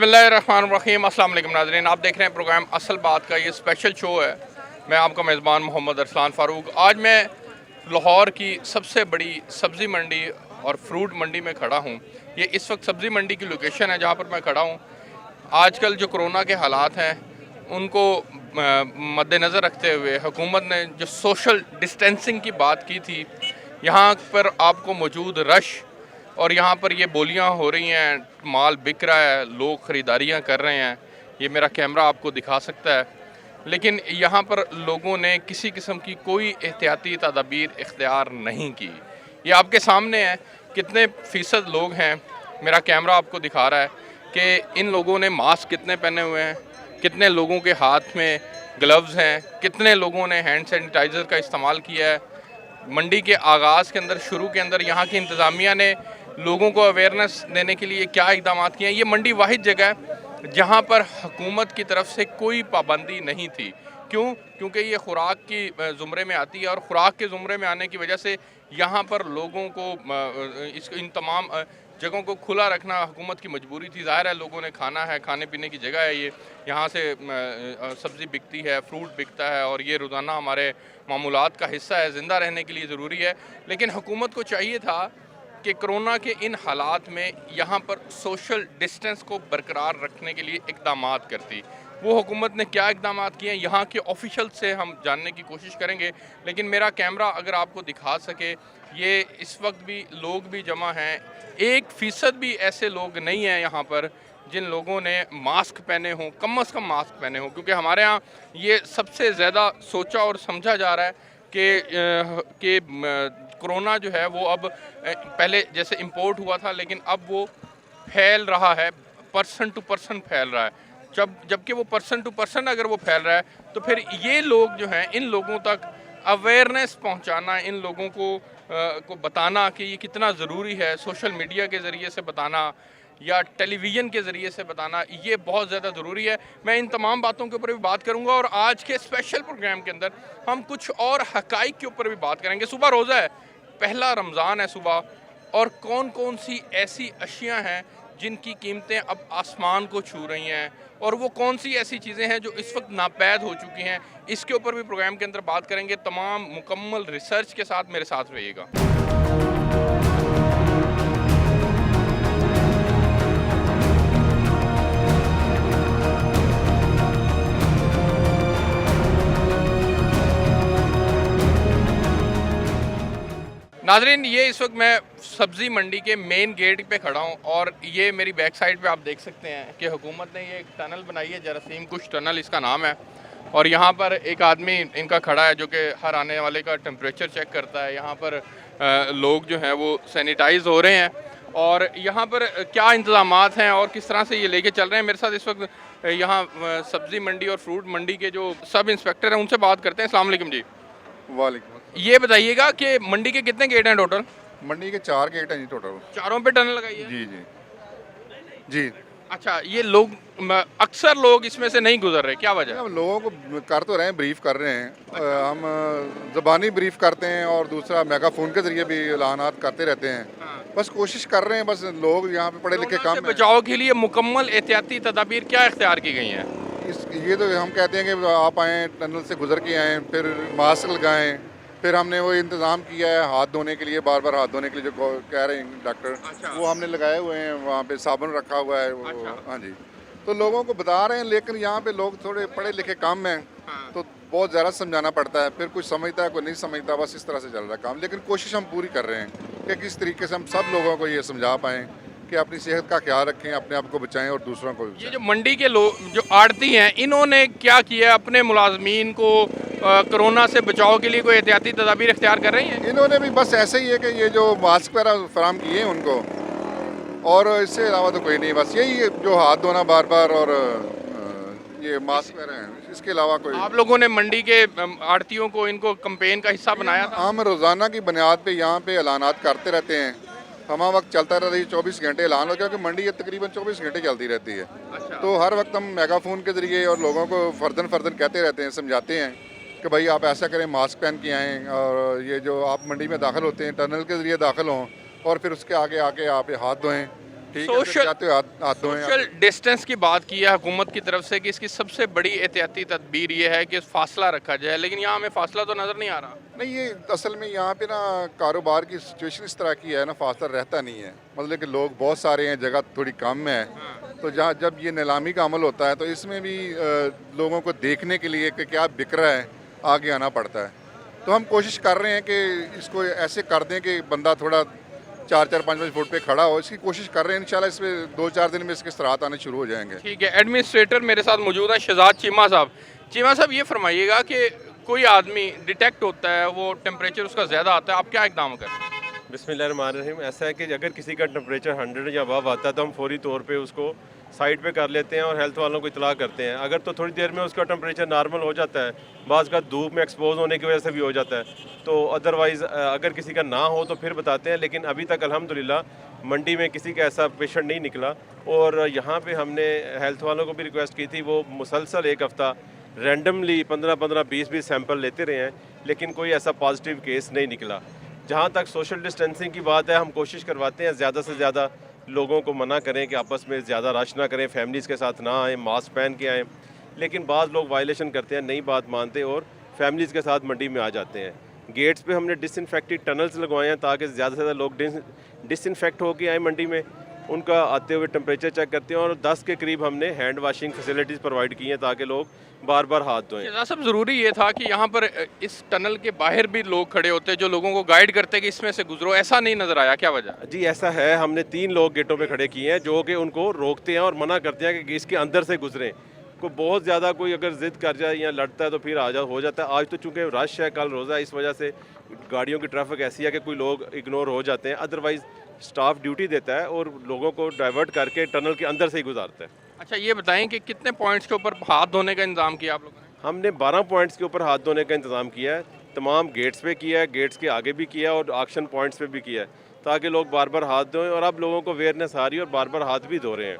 बिस्मिल्लाहिर्रहमानिर्रहीम। अस्सलाम वालेकुम नाज़रीन, आप देख रहे हैं प्रोग्राम असल बात का ये स्पेशल शो है। मैं आपका मेज़बान मोहम्मद अरसलान फ़ारूक। आज मैं लाहौर की सबसे बड़ी सब्ज़ी मंडी और फ्रूट मंडी में खड़ा हूँ। ये इस वक्त सब्ज़ी मंडी की लोकेशन है जहाँ पर मैं खड़ा हूँ। आजकल जो कोरोना के हालात हैं उनको मद्देनज़र रखते हुए हुकूमत ने जो सोशल डिस्टेंसिंग की बात की थी, यहाँ पर आपको मौजूद रश और यहाँ पर ये बोलियाँ हो रही हैं, माल बिक रहा है, लोग ख़रीदारियाँ कर रहे हैं। ये मेरा कैमरा आपको दिखा सकता है। लेकिन यहाँ पर लोगों ने किसी किस्म की कोई एहतियाती तदाबीर इख्तियार नहीं की। ये आपके सामने है कितने फ़ीसद लोग हैं। मेरा कैमरा आपको दिखा रहा है कि इन लोगों ने मास्क कितने पहने हुए हैं, कितने लोगों के हाथ में ग्लव्स हैं, कितने लोगों ने हैंड सैनिटाइज़र का इस्तेमाल किया है। मंडी के आगाज़ के अंदर, शुरू के अंदर यहाँ की इंतज़ामिया ने लोगों को अवेयरनेस देने के लिए क्या इक़दाम किए हैं। ये मंडी वाहिद जगह है जहाँ पर हुकूमत की तरफ से कोई पाबंदी नहीं थी। क्यों? क्योंकि ये खुराक की ज़ुमरे में आती है और ख़ुराक के ज़ुमरे में आने की वजह से यहाँ पर लोगों को इन तमाम जगहों को खुला रखना हुकूमत की मजबूरी थी। ज़ाहिर है लोगों ने खाना है, खाने पीने की जगह है ये, यहाँ से सब्ज़ी बिकती है, फ्रूट बिकता है और ये रोज़ाना हमारे मामूलात का हिस्सा है, ज़िंदा रहने के लिए ज़रूरी है। लेकिन हुकूमत को चाहिए था कि कोरोना के इन हालात में यहाँ पर सोशल डिस्टेंस को बरकरार रखने के लिए इक़दाम करती। वो हुकूमत ने क्या इक़दाम किए हैं यहाँ के ऑफिशियल से हम जानने की कोशिश करेंगे। लेकिन मेरा कैमरा अगर आपको दिखा सके, ये इस वक्त भी लोग भी जमा हैं। 1% भी ऐसे लोग नहीं हैं यहाँ पर जिन लोगों ने मास्क पहने हों, कम से कम मास्क पहने हों। क्योंकि हमारे यहाँ ये सबसे ज़्यादा सोचा और समझा जा रहा है कि कोरोना जो है वो अब पहले जैसे इंपोर्ट हुआ था, लेकिन अब वो फैल रहा है, पर्सन टू पर्सन फैल रहा है। जबकि वो पर्सन टू पर्सन अगर वो फैल रहा है तो फिर ये लोग जो हैं, इन लोगों तक अवेयरनेस पहुंचाना, इन लोगों को बताना कि ये कितना ज़रूरी है, सोशल मीडिया के ज़रिए से बताना या टेलीविज़न के ज़रिए से बताना, ये बहुत ज़्यादा ज़रूरी है। मैं इन तमाम बातों के ऊपर भी बात करूँगा और आज के स्पेशल प्रोग्राम के अंदर हम कुछ और हक़ाइक़ के ऊपर भी बात करेंगे। सुबह रोज़ा है, पहला रमज़ान है सुबह, और कौन कौन सी ऐसी अशियाँ हैं जिनकी कीमतें अब आसमान को छू रही हैं, और वो कौन सी ऐसी चीज़ें हैं जो इस वक्त नापैद हो चुकी हैं, इसके ऊपर भी प्रोग्राम के अंदर बात करेंगे। तमाम मुकम्मल रिसर्च के साथ मेरे साथ रहिएगा। नाज़रीन, ये इस वक्त मैं सब्ज़ी मंडी के मेन गेट पे खड़ा हूँ और ये मेरी बैक साइड पे आप देख सकते हैं कि हुकूमत ने ये एक टनल बनाई है, जरासीम कुश टनल इसका नाम है। और यहाँ पर एक आदमी इनका खड़ा है जो कि हर आने वाले का टेम्परेचर चेक करता है। यहाँ पर लोग जो हैं वो सैनिटाइज़ हो रहे हैं। और यहाँ पर क्या इंतज़ामात हैं और किस तरह से ये लेके चल रहे हैं, मेरे साथ इस वक्त यहाँ सब्ज़ी मंडी और फ्रूट मंडी के जो सब इंस्पेक्टर हैं उनसे बात करते हैं। अस्सलाम वालेकुम जी। वालेकुम। ये बताइएगा कि मंडी के कितने गेट हैं टोटल? मंडी के 4 गेट हैं जी टोटल। चारों पे टनल लगाई है? जी जी जी। अच्छा, ये लोग अक्सर लोग इसमें से नहीं गुजर रहे, क्या वजह? हम लोगों को कर तो रहे हैं, ब्रीफ कर रहे हैं। हम ज़बानी ब्रीफ करते हैं और दूसरा मेगाफोन के ज़रिए भी ऐलानात करते रहते हैं। हाँ। बस कोशिश कर रहे हैं, बस लोग यहाँ पे पढ़े लिखे कम हैं। बचाव के लिए मुकम्मल एहतियाती तदाबीर क्या इख्तियार की गई हैं? ये तो हम कहते हैं कि आप आएँ, टनल से गुजर के आएँ, फिर मास्क लगाएँ। फिर हमने वो इंतज़ाम किया है हाथ धोने के लिए, बार बार हाथ धोने के लिए जो कह रहे हैं डॉक्टर। अच्छा। वो हमने लगाए हुए हैं, वहाँ पे साबुन रखा हुआ है वो। अच्छा। हाँ जी, तो लोगों को बता रहे हैं, लेकिन यहाँ पे लोग थोड़े पढ़े लिखे कम हैं। हाँ। तो बहुत ज़्यादा समझाना पड़ता है, फिर कुछ समझता है कोई नहीं समझता, बस इस तरह से चल रहा है काम। लेकिन कोशिश हम पूरी कर रहे हैं कि किस तरीके से हम सब लोगों को ये समझा पाएँ कि अपनी सेहत का ख्याल रखें, अपने आप को बचाएं और दूसरों को भी बचाएं। ये जो मंडी के लोग जो आड़ती हैं, इन्होंने क्या किया अपने मुलाजमीन को कोरोना से बचाव के लिए? कोई एहतियाती तदाबीर इख्तियार कर रही हैं? इन्होंने भी बस ऐसे ही है कि ये जो मास्क वगैरह फराम किए हैं उनको, और इससे अलावा तो कोई नहीं, बस यही है जो हाथ धोना बार बार और ये मास्क वगैरह हैं, इसके अलावा कोई। आप लोगों ने मंडी के आड़तियों को, इनको कैंपेन का हिस्सा बनाया था? हम रोज़ाना की बुनियाद पे यहाँ पे ऐलानात करते रहते हैं। हमा वक्त चलता रहता है, 24 घंटे ऐलान हो, क्योंकि मंडी ये तकरीबन 24 घंटे चलती रहती है। अच्छा। तो हर वक्त हम मेगाफोन के ज़रिए और लोगों को फर्दन कहते रहते हैं, समझाते हैं कि भाई आप ऐसा करें, मास्क पहन के आएँ, और ये जो आप मंडी में दाखिल होते हैं टनल के ज़रिए दाखिल हों, और फिर उसके आगे आके आप हाथ धोएँ, ठीक है, सोशल फिर जाते हुए हाथ धोएं। सोशल डिस्टेंस की बात की है हुकूमत की तरफ से कि इसकी सबसे बड़ी एहतियाती तदबीर ये है कि फासला रखा जाए, लेकिन यहाँ हमें फासला तो नज़र नहीं आ रहा। नहीं, ये असल में यहाँ पे ना कारोबार की सिचुएशन इस तरह की है ना, फासला रहता नहीं है। मतलब कि लोग बहुत सारे हैं, जगह थोड़ी कम है। तो जहाँ जब ये नीलामी का अमल होता है तो इसमें भी लोगों को देखने के लिए कि क्या बिक रहा है आगे आना पड़ता है। तो हम कोशिश कर रहे हैं कि इसको ऐसे कर दें कि बंदा थोड़ा 4-4 5-5 फुट पे खड़ा हो। इसकी कोशिश कर रहे हैं, इंशाल्लाह इसमें 2-4 दिन में इसके असरात आने शुरू हो जाएंगे। ठीक है, एडमिनिस्ट्रेटर मेरे साथ मौजूद हैं शहजाद चीमा साहब। चीमा साहब ये फरमाइएगा कि कोई आदमी डिटेक्ट होता है, वो टेम्परेचर उसका ज़्यादा आता है, आप क्या इकदाम करें? बिस्मिल्लाहिर्रहमानिर्रहीम। ऐसा है कि अगर किसी का टेम्परेचर 100 या अबव आता है तो हम फौरी तौर पे उसको साइड पे कर लेते हैं और हेल्थ वालों को इतला करते हैं। अगर तो थोड़ी देर में उसका टेम्परेचर नॉर्मल हो जाता है, बाज़ का धूप में एक्सपोज होने की वजह से भी हो जाता है, तो अदरवाइज़ अगर किसी का ना हो तो फिर बताते हैं। लेकिन अभी तक अल्हम्दुलिल्लाह मंडी में किसी का ऐसा पेशेंट नहीं निकला। और यहाँ पे हमने हेल्थ वालों को भी रिक्वेस्ट की थी, वो मुसलसल एक हफ़्ता रैंडमली 15-15 20-20 सैंपल लेते रहे हैं, लेकिन कोई ऐसा पॉजिटिव केस नहीं निकला। जहाँ तक सोशल डिस्टेंसिंग की बात है, हम कोशिश करवाते हैं ज़्यादा से ज़्यादा लोगों को मना करें कि आपस में ज़्यादा रश ना करें, फैमिलीज़ के साथ ना आएँ, मास्क पहन के आएँ। लेकिन बाज़ लोग वायलेशन करते हैं, नई बात मानते और फैमिलीज़ के साथ मंडी में आ जाते हैं। गेट्स पे हमने डिसइंफेक्टेड टनल्स लगवाए हैं ताकि ज़्यादा से ज़्यादा लोग डिसइंफेक्ट होकर आए मंडी में। उनका आते हुए टेम्परेचर चेक करते हैं और 10 के करीब हमने हैंड वाशिंग फैसिलिटीज़ प्रोवाइड की हैं ताकि लोग बार बार हाथ धोएं। शहजाद साहब, ज़रूरी ये था कि यहाँ पर इस टनल के बाहर भी लोग खड़े होते जो लोगों को गाइड करते कि इसमें से गुजरो, ऐसा नहीं नज़र आया, क्या वजह? जी ऐसा है, हमने 3 लोग गेटों पे खड़े किए हैं जो कि उनको रोकते हैं और मना करते हैं कि इसके अंदर से गुजरें। कोई बहुत ज़्यादा कोई अगर ज़िद कर जाए या लड़ता है तो फिर हो जाता है। आज तो चूँकि रश है, कल रोज़ा है, इस वजह से गाड़ियों की ट्रैफिक ऐसी है कि कोई लोग इग्नोर हो जाते हैं। अदरवाइज़ स्टाफ ड्यूटी देता है और लोगों को डाइवर्ट करके टनल के अंदर से ही गुजारता है। अच्छा, ये बताएं कि कितने पॉइंट्स के ऊपर हाथ धोने का इंतजाम किया आप लोगों ने? हमने 12 पॉइंट्स के ऊपर हाथ धोने का इंतज़ाम किया है। तमाम गेट्स पे किया है, गेट्स के आगे भी किया है और ऑक्शन पॉइंट्स पे भी किया है ताकि लोग बार बार हाथ धोएं। और अब लोगों को अवेयरनेस आ रही है और बार बार हाथ भी धो रहे हैं।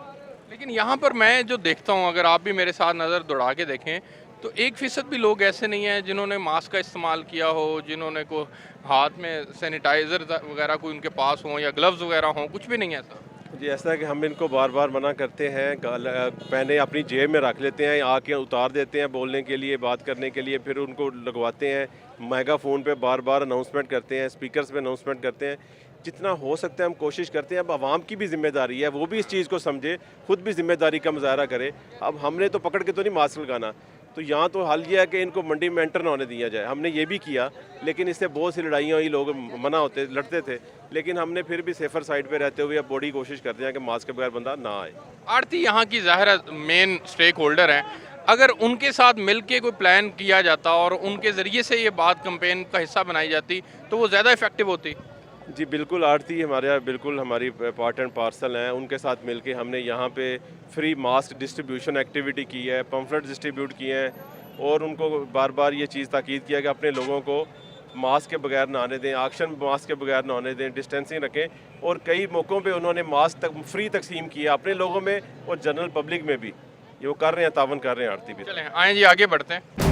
लेकिन यहाँ पर मैं जो देखता हूँ, अगर आप भी मेरे साथ नज़र दौड़ा के देखें तो 1% भी लोग ऐसे नहीं हैं जिन्होंने मास्क का इस्तेमाल किया हो, जिन्होंने को हाथ में सैनिटाइज़र वगैरह कोई उनके पास हो या ग्लव्स वगैरह हों, कुछ भी नहीं है ऐसा। जी ऐसा है कि हम इनको बार बार मना करते हैं, पहले अपनी जेब में रख लेते हैं, आके उतार देते हैं बोलने के लिए, बात करने के लिए, फिर उनको लगवाते हैं। मेगाफोन पे बार बार अनाउंसमेंट करते हैं, स्पीकर्स पे अनाउंसमेंट करते हैं। जितना हो सकता है हम कोशिश करते हैं। अब आवाम की भी जिम्मेदारी है, वो भी इस चीज़ को समझे, खुद भी जिम्मेदारी का मुजाहरा करे। अब हमने तो पकड़ के तो नहीं मास्क लगाना, तो यहाँ तो हल ये है कि इनको मंडी में एंटर ना होने दिया जाए। हमने ये भी किया, लेकिन इससे बहुत सी लड़ाइयाँ हुई, लोग मना लड़ते थे। लेकिन हमने फिर भी सेफर साइड पे रहते हुए अब बड़ी कोशिश करते हैं कि मास्क के बगैर बंदा ना आए। आड़ती यहाँ की ज़ाहिर मेन स्टेक होल्डर हैं, अगर उनके साथ मिल के कोई प्लान किया जाता और उनके ज़रिए से ये बात कैंपेन का हिस्सा बनाई जाती तो वो ज़्यादा इफेक्टिव होती। जी बिल्कुल, आड़ती हमारे बिल्कुल हमारी पार्ट एंड पार्सल हैं। उनके साथ मिलके हमने यहाँ पे फ्री मास्क डिस्ट्रीब्यूशन एक्टिविटी की है, पम्फलेट डिस्ट्रीब्यूट किए हैं और उनको बार बार ये चीज़ ताकीद किया कि अपने लोगों को मास्क के बगैर ना आने दें, ऑक्शन मास्क के बगैर ना आने दें, डिस्टेंसिंग रखें। और कई मौक़ों पे उन्होंने मास्क तक फ्री तकसीम किया अपने लोगों में और जनरल पब्लिक में भी। ये वो कर रहे हैं, तावन कर रहे हैं आड़ती भी। चलें आएँ जी, आगे बढ़ते हैं।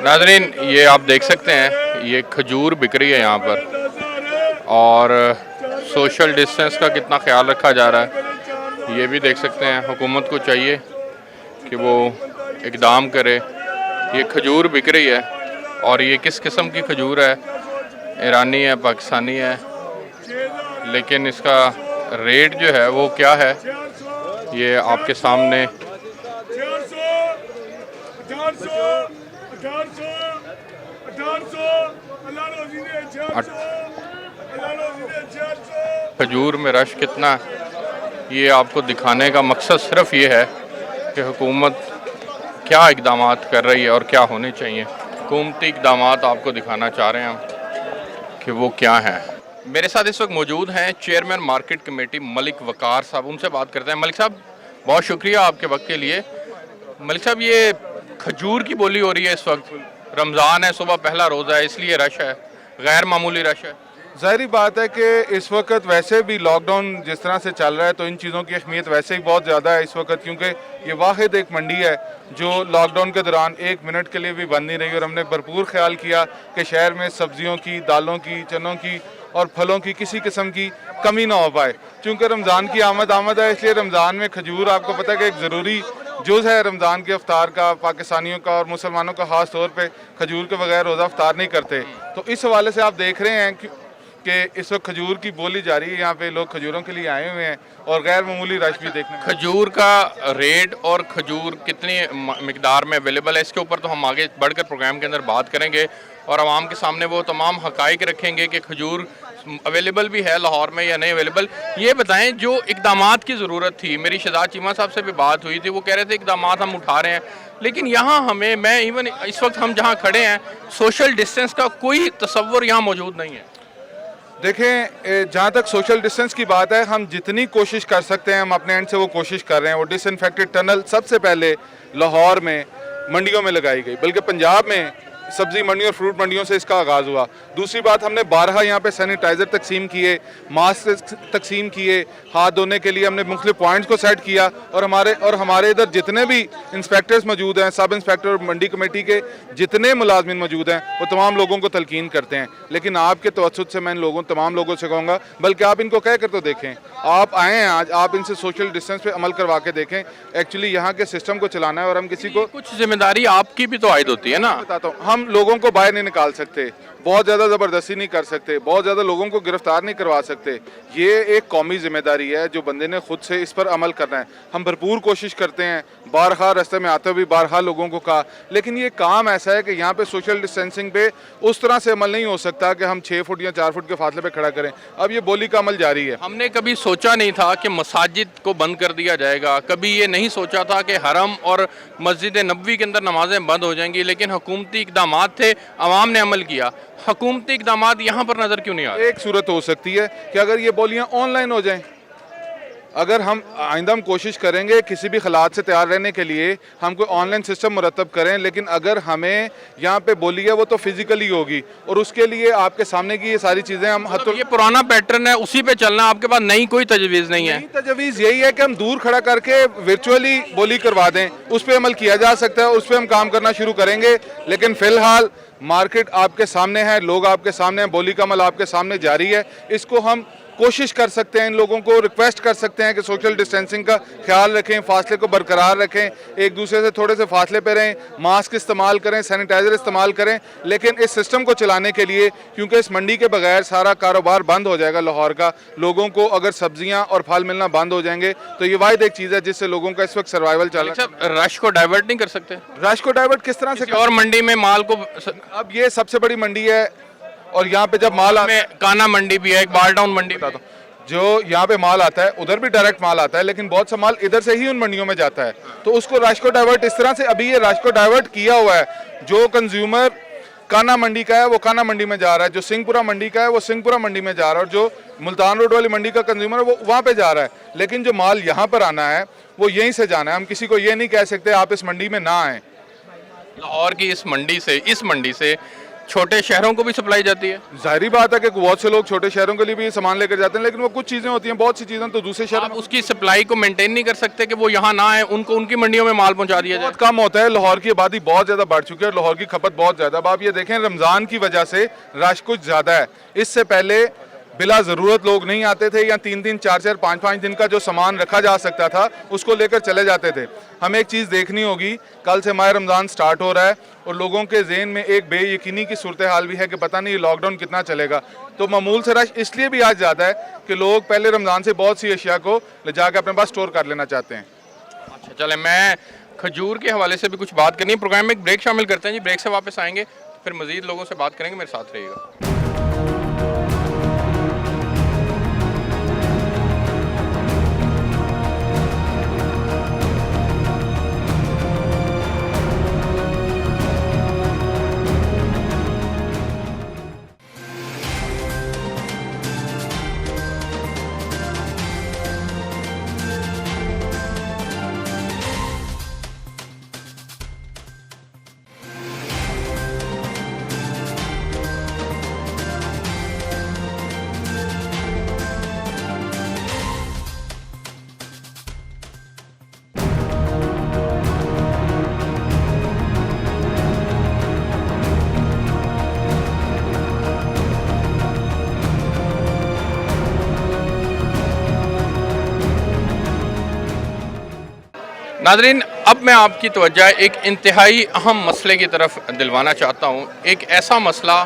नाज़रीन, ये आप देख सकते हैं, ये खजूर बिक रही है यहाँ पर और सोशल डिस्टेंस का कितना ख्याल रखा जा रहा है ये भी देख सकते हैं। हुकूमत को चाहिए कि वो इक़दाम करे। ये खजूर बिक रही है और ये किस किस्म की खजूर है, ईरानी है, पाकिस्तानी है, लेकिन इसका रेट जो है वो क्या है ये आपके सामने। खजूर में रश कितना है ये आपको दिखाने का मकसद सिर्फ ये है कि हुकूमत क्या इक़दाम कर रही है और क्या होने चाहिए। हुकूमती इक़दाम आपको दिखाना चाह रहे हैं हम कि वो क्या हैं। मेरे साथ इस वक्त मौजूद हैं चेयरमैन मार्केट कमेटी मलिक वकार साहब, उनसे बात करते हैं। मलिक साहब, बहुत शुक्रिया आपके वक्त के लिए। मलिक साहब, ये खजूर की बोली हो रही है इस वक्त, रमज़ान है, सुबह पहला रोज़ा है, इसलिए रश है, गैर मामूली रश है। ज़ाहिरी बात है कि इस वक्त वैसे भी लॉकडाउन जिस तरह से चल रहा है तो इन चीज़ों की अहमियत वैसे ही बहुत ज़्यादा है इस वक्त, क्योंकि ये वाहिद एक मंडी है जो लॉकडाउन के दौरान एक मिनट के लिए भी बंद नहीं रही। और हमने भरपूर ख्याल किया कि शहर में सब्जियों की, दालों की, चनों की और फलों की किसी किस्म की कमी ना हो पाए। चूँकि रमज़ान की आमद है, इसलिए रमज़ान में खजूर आपको पता है कि एक ज़रूरी जुज़ है रमज़ान के अफ्तार का, पाकिस्तानियों का और मुसलमानों का ख़ास तौर पे खजूर के बगैर रोज़ा अफ्तार नहीं करते। तो इस हवाले से आप देख रहे हैं कि इस वक्त खजूर की बोली जा रही है, यहाँ पे लोग खजूरों के लिए आए हुए हैं और गैर मामूली रश भी देखने में। खजूर का रेट और खजूर कितनी मिकदार में अवेलेबल है, इसके ऊपर तो हम आगे बढ़कर प्रोग्राम के अंदर बात करेंगे और आवाम के सामने वो तमाम हकाइक रखेंगे कि खजूर अवेलेबल भी है लाहौर में या नहीं अवेलेबल। ये बताएं, जो इकदामात की ज़रूरत थी, मेरी शहजाद चीमा साहब से भी बात हुई थी, वो कह रहे थे इकदामात हम उठा रहे हैं, लेकिन यहाँ मैं इवन इस वक्त हम जहाँ खड़े हैं सोशल डिस्टेंस का कोई तसव्वुर यहाँ मौजूद नहीं है। देखें, जहाँ तक सोशल डिस्टेंस की बात है, हम जितनी कोशिश कर सकते हैं हम अपने एंड से वो कोशिश कर रहे हैं। वो डिसइंफेक्टेड टनल सबसे पहले लाहौर में मंडियों में लगाई गई, बल्कि पंजाब में सब्जी मंडियों और फ्रूट मंडियों से इसका आगाज़ हुआ। दूसरी बात, हमने बारहा यहाँ पे सैनिटाइज़र तकसीम किए, मास्क तकसीम किए, हाथ धोने के लिए हमने मुख्तलिफ पॉइंट्स को सेट किया और हमारे इधर जितने भी इंस्पेक्टर्स मौजूद हैं, सब इंस्पेक्टर और मंडी कमेटी के जितने मुलाजमिन मौजूद हैं, वो तमाम लोगों को तलकीन करते हैं। लेकिन आपके तवज्जुद से मैं तमाम लोगों से कहूँगा, बल्कि आप इनको कह कर तो देखें, आप आए हैं आज, आप इनसे सोशल डिस्टेंस पे अमल करवा के देखें। एक्चुअली यहाँ के सिस्टम को चलाना है और हम किसी को कुछ जिम्मेदारी आपकी भी तो आयद होती है ना। बताता हूँ, हम लोगों को बाहर नहीं निकाल सकते, बहुत ज़्यादा ज़बरदस्ती नहीं कर सकते, बहुत ज़्यादा लोगों को गिरफ्तार नहीं करवा सकते। ये एक कौमी जिम्मेदारी है जो बंदे ने खुद से इस पर अमल करना है। हम भरपूर कोशिश करते हैं, बारहा रास्ते में आते हुए भी बारहा लोगों को कहा, लेकिन ये काम ऐसा है कि यहाँ पे सोशल डिस्टेंसिंग पे उस तरह से अमल नहीं हो सकता कि हम 6 फुट या 4 फुट के फासले पे खड़ा करें। अब ये बोली का अमल जारी है। हमने कभी सोचा नहीं था कि मसाजिद को बंद कर दिया जाएगा, कभी ये नहीं सोचा था कि हरम और मस्जिद नबवी के अंदर नमाजें बंद हो जाएंगी, लेकिन हुकूमती इकदामात थे, अवाम ने अमल किया। हुकूमती इकदामात यहाँ पर नज़र क्यों नहीं आ रहे? एक सूरत हो सकती है कि अगर ये बोलियाँ ऑनलाइन हो जाएं, अगर हम आइंदा हम कोशिश करेंगे किसी भी हालात से तैयार रहने के लिए हम कोई ऑनलाइन सिस्टम मुरतब करें, लेकिन अगर हमें यहाँ पे बोली है वो तो फिजिकली होगी और उसके लिए आपके सामने की ये सारी चीज़ें हम ये पुराना पैटर्न है, उसी पे चलना, आपके पास नई कोई तजवीज़ नहीं है? तजवीज़ यही है कि हम दूर खड़ा करके वर्चुअली बोली करवा दें, उस पर अमल किया जा सकता है, उस पर हम काम करना शुरू करेंगे। लेकिन फ़िलहाल मार्केट आपके सामने है, लोग आपके सामने हैं, बोली का अमल आपके सामने जारी है। इसको हम कोशिश कर सकते हैं, इन लोगों को रिक्वेस्ट कर सकते हैं कि सोशल डिस्टेंसिंग का ख्याल रखें, फासले को बरकरार रखें, एक दूसरे से थोड़े से फासले पे रहें, मास्क इस्तेमाल करें, सैनिटाइज़र इस्तेमाल करें। लेकिन इस सिस्टम को चलाने के लिए, क्योंकि इस मंडी के बगैर सारा कारोबार बंद हो जाएगा लाहौर का, लोगों को अगर सब्जियां और फल मिलना बंद हो जाएंगे तो ये वाहिद एक चीज़ है जिससे लोगों का इस वक्त सर्वाइवल चल रहा है। रश को डाइवर्ट नहीं कर सकते? रश को डाइवर्ट किस तरह से? और मंडी में माल को, अब ये सबसे बड़ी मंडी है और यहाँ पे जब माल में काना मंडी भी है, एक बाल टाउन मंडी भी, जो यहाँ पे माल आता है उधर भी डायरेक्ट माल आता है, लेकिन बहुत सा माल इधर से ही उन मंडियों में जाता है। तो उसको रश को डाइवर्ट इस तरह से, अभी ये रश को डाइवर्ट किया हुआ है। जो कंज्यूमर काना मंडी का है वो काना मंडी में जा रहा है, जो सिंहपुरा मंडी का है वो सिंहपुरा मंडी में जा रहा है, और जो मुल्तान रोड वाली मंडी का कंज्यूमर है वो वहाँ पे जा रहा है। लेकिन जो माल यहाँ पर आना है वो यहीं से जाना है। हम किसी को ये नहीं कह सकते आप इस मंडी में ना आएँ। लाहौर की इस मंडी से छोटे शहरों को भी सप्लाई जाती है? जाहिर बात है कि बहुत से लोग छोटे शहरों के लिए भी ये सामान लेकर जाते हैं, लेकिन वो कुछ चीज़ें होती हैं, बहुत सी चीज़ें तो दूसरे शहरों में उसकी सप्लाई को मेंटेन नहीं कर सकते कि वो यहाँ ना आए, उनको उनकी मंडियों में माल पहुँचा दिया जाए। बहुत कम होता है। लाहौर की आबादी बहुत ज़्यादा बढ़ चुकी है और लाहौर की खपत बहुत ज़्यादा। अब आप ये देखें, रमज़ान की वजह से रश कुछ ज़्यादा है। इससे पहले बिला ज़रूरत लोग नहीं आते थे, या 3-3, 4-4, 5-5 दिन का जो सामान रखा जा सकता था उसको लेकर चले जाते थे। हमें एक चीज़ देखनी होगी, कल से माह रमज़ान स्टार्ट हो रहा है और लोगों के जहन में एक बेयकीनी की सूरत हाल भी है कि पता नहीं ये लॉकडाउन कितना चलेगा। तो मामूल से रश इसलिए भी आज ज़्यादा है कि लोग पहले रमज़ान से बहुत सी अशिया को ले जाकर अपने पास स्टोर कर लेना चाहते हैं। अच्छा, चले, मैं खजूर के हवाले से भी कुछ बात करनी है। प्रोग्राम में एक ब्रेक शामिल करते हैं जी, ब्रेक से वापस आएंगे फिर मज़ीद लोगों से बात करेंगे, मेरे साथ रहिएगा। नाज़रीन, अब मैं आपकी तवज्जो एक इंतहाई अहम मसले की तरफ दिलवाना चाहता हूँ। एक ऐसा मसला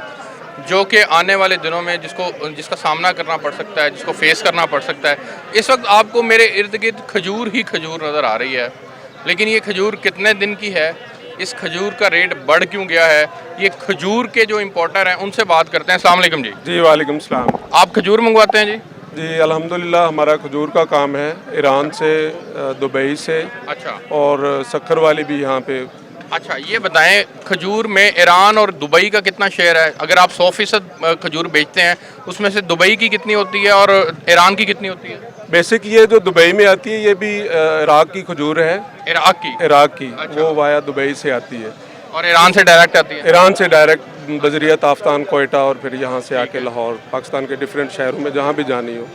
जो कि आने वाले दिनों में जिसका सामना करना पड़ सकता है, जिसको फेस करना पड़ सकता है। इस वक्त आपको मेरे इर्द गिर्द खजूर ही खजूर नज़र आ रही है, लेकिन ये खजूर कितने दिन की है, इस खजूर का रेट बढ़ क्यों गया है, ये खजूर के जो इम्पोर्टर हैं उनसे बात करते हैं। अस्सलाम वालेकुम जी। जी वालेकुम सलाम। आप खजूर मंगवाते हैं जी? जी अल्हम्दुलिल्लाह हमारा खजूर का काम है, ईरान से, दुबई से अच्छा और सक्खर वाली भी यहाँ पे। अच्छा, ये बताएं खजूर में ईरान और दुबई का कितना शेयर है? अगर आप 100% खजूर बेचते हैं उसमें से दुबई की कितनी होती है और ईरान की कितनी होती है? बेसिक ये जो दुबई में आती है ये भी इराक की खजूर है। इराक की? इराक की। अच्छा। वो वाया दुबई से आती है और ईरान से डायरेक्ट आती है? ईरान से डायरेक्ट बजरिया ताफ्तान कोयटा और फिर यहाँ से आके लाहौर, पाकिस्तान के डिफरेंट शहरों में जहाँ भी जानी हो।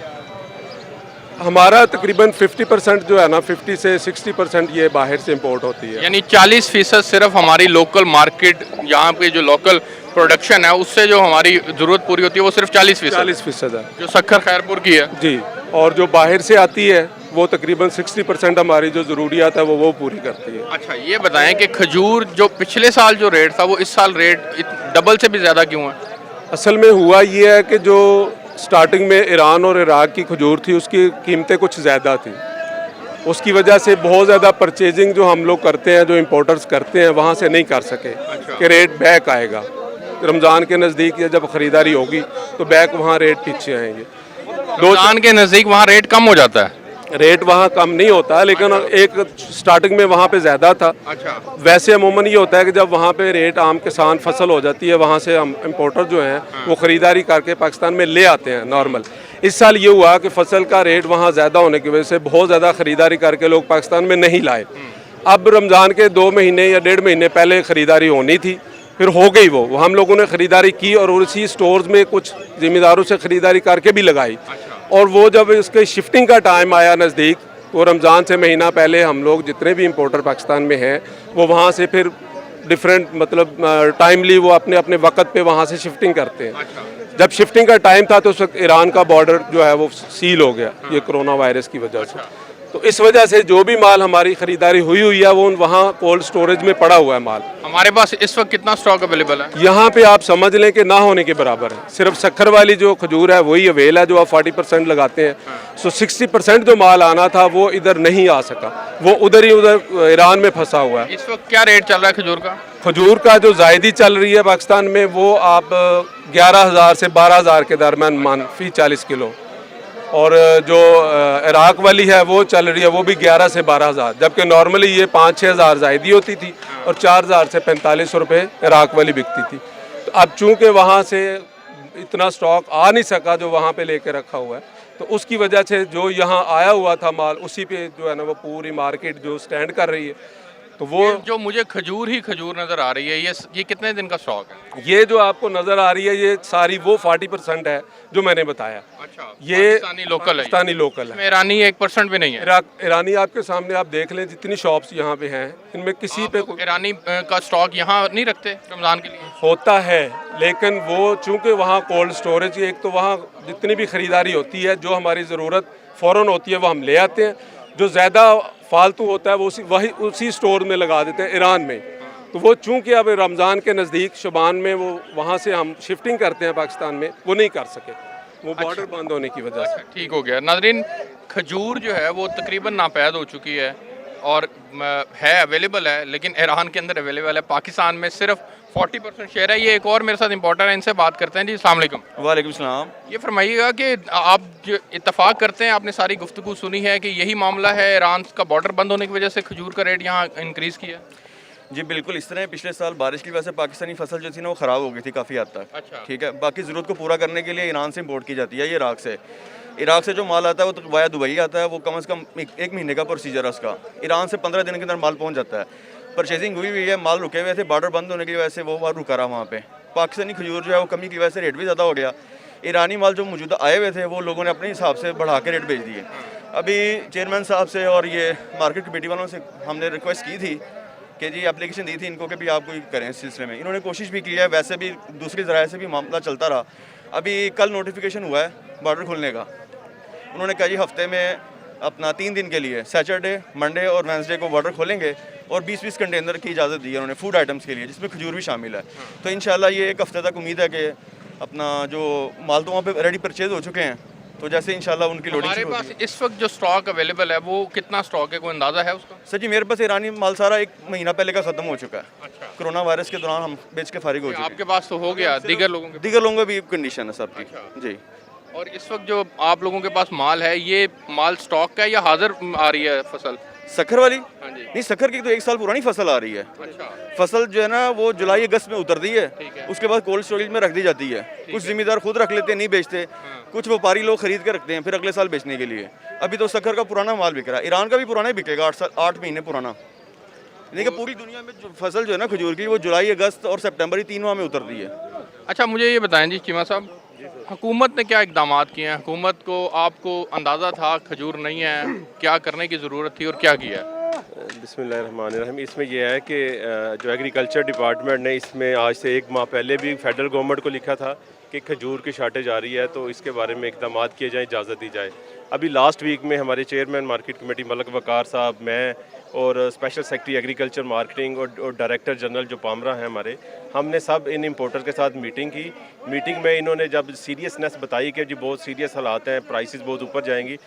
हमारा तकरीबन 50% जो है ना, 50 से 60% ये बाहर से इंपोर्ट होती है। यानी 40% सिर्फ हमारी लोकल मार्केट, यहाँ पे जो लोकल प्रोडक्शन है उससे जो हमारी ज़रूरत पूरी होती है वो सिर्फ 40%। 40% है जो सक्खर खैरपुर की है जी। और जो बाहर से आती है वो तकरीबन 60% हमारी जो ज़रूरियात है वो पूरी करती है। अच्छा, ये बताएं कि खजूर जो पिछले साल जो रेट था वो इस साल रेट डबल से भी ज़्यादा क्यों है? असल में हुआ ये है कि जो स्टार्टिंग में ईरान और इराक की खजूर थी उसकी कीमतें कुछ ज़्यादा थी। उसकी वजह से बहुत ज़्यादा परचेजिंग जो हम लोग करते हैं, जो इंपोर्टर्स करते हैं, वहाँ से नहीं कर सके कि रेट बैक आएगा। रमज़ान के नज़दीक या जब ख़रीदारी होगी तो बैक वहाँ रेट पीछे आएंगे। रमज़ान के नज़दीक वहाँ रेट कम हो जाता है? रेट वहाँ कम नहीं होता, लेकिन एक स्टार्टिंग में वहाँ पे ज़्यादा था। अच्छा। वैसे अमूमन ये होता है कि जब वहाँ पे रेट आम किसान फसल हो जाती है, वहाँ से हम इंपोर्टर जो हैं वो ख़रीदारी करके पाकिस्तान में ले आते हैं नॉर्मल। इस साल ये हुआ कि फसल का रेट वहाँ ज़्यादा होने की वजह से बहुत ज़्यादा ख़रीदारी करके लोग पाकिस्तान में नहीं लाए। अब रमज़ान के 2 महीने या 1.5 महीने पहले ख़रीदारी होनी थी, फिर हो गई वो हम लोगों ने ख़रीदारी की और उसी स्टोर्स में कुछ ज़िम्मेदारों से ख़रीदारी करके भी लगाई। और वो जब इसके शिफ्टिंग का टाइम आया नज़दीक, तो रमज़ान से महीना पहले हम लोग जितने भी इंपोर्टर पाकिस्तान में हैं वो वहाँ से फिर डिफरेंट मतलब टाइमली वो अपने अपने वक्त पे वहाँ से शिफ्टिंग करते हैं। जब शिफ्टिंग का टाइम था तो उस वक्त ईरान का बॉर्डर जो है वो सील हो गया ये कोरोना वायरस की वजह से। तो इस वजह से जो भी माल हमारी ख़रीदारी हुई है वो वहाँ कोल्ड स्टोरेज में पड़ा हुआ है माल। हमारे पास इस वक्त कितना स्टॉक अवेलेबल है? यहाँ पे आप समझ लें कि ना होने के बराबर है। सिर्फ सक्खर वाली जो खजूर है वही अवेल है जो आप 40% लगाते हैं। सो 60% जो माल आना था वो इधर नहीं आ सका, वो उधर ईरान में फंसा हुआ है। इस वक्त क्या रेट चल रहा है खजूर का? खजूर का जो जायदी चल रही है पाकिस्तान में वो आप 11,000 से 12,000 के दरमियान मान फी 40 किलो, और जो इराक वाली है वो चल रही है वो भी 11 से 12,000, जबकि नॉर्मली ये 5-6 हज़ार जायदी होती थी और 4,000 से 45 रुपये इराक वाली बिकती थी। तो अब चूँकि वहाँ से इतना स्टॉक आ नहीं सका जो वहाँ पे लेके रखा हुआ है, तो उसकी वजह से जो यहाँ आया हुआ था माल उसी पे जो है ना वो पूरी मार्केट जो स्टैंड कर रही है। तो वो जो मुझे खजूर ही खजूर नज़र आ रही है, ये कितने दिन का स्टॉक है? ये जो आपको नज़र आ रही है ये सारी वो 40% है जो मैंने बताया। अच्छा, ये पाकिस्तानी लोकल है? पाकिस्तानी लोकल है। इसमें ईरानी 1% भी नहीं है? ईरानी आपके सामने आप देख लें जितनी शॉप्स यहाँ पे हैं इनमें किसी पे ईरानी का स्टॉक यहाँ नहीं रखते रमज़ान के लिए? होता है, लेकिन वो चूँकि वहाँ कोल्ड स्टोरेज, एक तो वहाँ जितनी भी ख़रीदारी होती है जो हमारी ज़रूरत फ़ौरन होती है वो हम ले आते हैं, जो ज़्यादा फालतू होता है वो उसी स्टोर में लगा देते हैं ईरान में। तो वो चूँकि अब रमज़ान के नज़दीक शुबान में वो वहाँ से हम शिफ्टिंग करते हैं पाकिस्तान में, वो नहीं कर सके, वो बॉर्डर बंद होने की वजह से। ठीक हो गया। नाज़रीन, खजूर जो है वो तकरीबन नापैद हो चुकी है और है अवेलेबल है, लेकिन ईरान के अंदर अवेलेबल है, पाकिस्तान में सिर्फ 40% शेयर है। ये एक और मेरे साथ इंपॉर्टर है, इनसे बात करते हैं। जी अस्सलाम वालेकुम। वालेकुम सलाम। ये फरमाइएगा कि आप जो इत्तफाक करते हैं, आपने सारी गुफ्तगू सुनी है कि यही मामला है, ईरान का बॉर्डर बंद होने की वजह से खजूर का रेट यहाँ इंक्रीज़ किया? जी बिल्कुल, इस तरह पिछले साल बारिश की वजह से पाकिस्तानी फसल जो थी ना वो ख़राब हो गई थी काफ़ी हद तक। अच्छा। ठीक है, बाकी ज़रूरत को पूरा करने के लिए ईरान से इंपोर्ट की जाती है, ये इराक से जो माल आता है वो तो वाया दुबई आता है, वो कम से कम एक महीने का प्रोसीजर है उसका। ईरान से 15 दिन के अंदर माल पहुँच जाता है। परचेजिंग हुई है, माल रुके हुए थे, बॉर्डर बंद होने की वजह से वो रुका रहा वहाँ पे। पाकिस्तानी खजूर जो है वो कमी की वजह से रेट भी ज़्यादा हो गया। ईरानी माल जो मौजूदा आए हुए थे वो लोगों ने अपने हिसाब से बढ़ा के रेट बेच दिए। अभी चेयरमैन साहब से और ये मार्केट कमेटी वालों से हमने रिक्वेस्ट की थी कि जी एप्लीकेशन दी थी इनको कि भी आप कोई करें इस सिलसिले में। इन्होंने कोशिश भी की है, वैसे भी दूसरी ज़राए से भी मामला चलता रहा। अभी कल नोटिफिकेशन हुआ है बॉर्डर खुलने का। उन्होंने कहा जी हफ्ते में अपना 3 दिन के लिए सैटरडे, मंडे और वेंसडे को बॉर्डर खोलेंगे और 20-20 कंटेनर की इजाज़त दी है उन्होंने फूड आइटम्स के लिए, जिसमें खजूर भी शामिल है। तो इंशाल्लाह ये एक हफ्ते तक उम्मीद है कि अपना जो माल तो वहाँ पे रेडी परचेज हो चुके हैं, तो जैसे इंशाल्लाह उनकी लोडिंग हमारे शुरू पास होगी। इस वक्त जो स्टॉक अवेलेबल है वो कितना स्टॉक है, कोई अंदाज़ा है उसका? सर जी मेरे पास ईरानी माल सारा 1 महीना पहले का ख़त्म हो चुका है। अच्छा, कोरोना वायरस के दौरान हम बेच के फारिग हो चुके आपके पास तो हो गया, दीगर लोगों के दीगर लोगों का भी कंडीशन है सबकी। अच्छा। जी और इस वक्त जो आप लोगों के पास माल है, ये माल स्टॉक का है या हाजिर आ रही है फसल? सखर वाली हाँ जी। नहीं, सखर की तो 1 साल पुरानी फसल आ रही है। अच्छा, फसल जो है ना वो जुलाई अगस्त में उतरती है, ठीक है। उसके बाद कोल्ड स्टोरेज में रख दी जाती है। कुछ जिम्मेदार खुद रख लेते हैं, नहीं बेचते, कुछ व्यापारी लोग खरीद के रखते हैं फिर अगले साल बेचने के लिए। अभी तो सखर का पुराना माल बिक रहा है, ईरान का भी पुराना ही बिकेगा, 8 महीने पुराना। लेकिन पूरी दुनिया में जो फसल जो है ना खजूर की, वो जुलाई अगस्त और सितंबर ही 3 माह में उतरती है। अच्छा मुझे ये बताएं जी चीमा साहब, हुकूमत ने क्या इकदाम किए हैं? हुकूमत को आपको अंदाज़ा था खजूर नहीं है, क्या करने की ज़रूरत थी और क्या किया है? बिस्मिल्लाहिर्रहमानिर्रहीम। इसमें यह है कि जो एग्रीकल्चर डिपार्टमेंट ने इसमें आज से 1 माह पहले भी फेडरल गवर्नमेंट को लिखा था कि खजूर की शार्टेज आ रही है, तो इसके बारे में इकदाम किए जाएँ, इजाज़त दी जाए। अभी लास्ट वीक में हमारे चेयरमैन मार्केट कमेटी मलक वकार साहब, मैं और स्पेशल सेक्रेटरी एग्रीकल्चर मार्केटिंग और डायरेक्टर जनरल जो पामरा हैं हमारे, हमने सब इन इम्पोर्टर के साथ मीटिंग की। मीटिंग में इन्होंने जब सीरियसनेस बताई कि जी बहुत सीरियस हालात हैं, प्राइसेस बहुत ऊपर जाएंगी,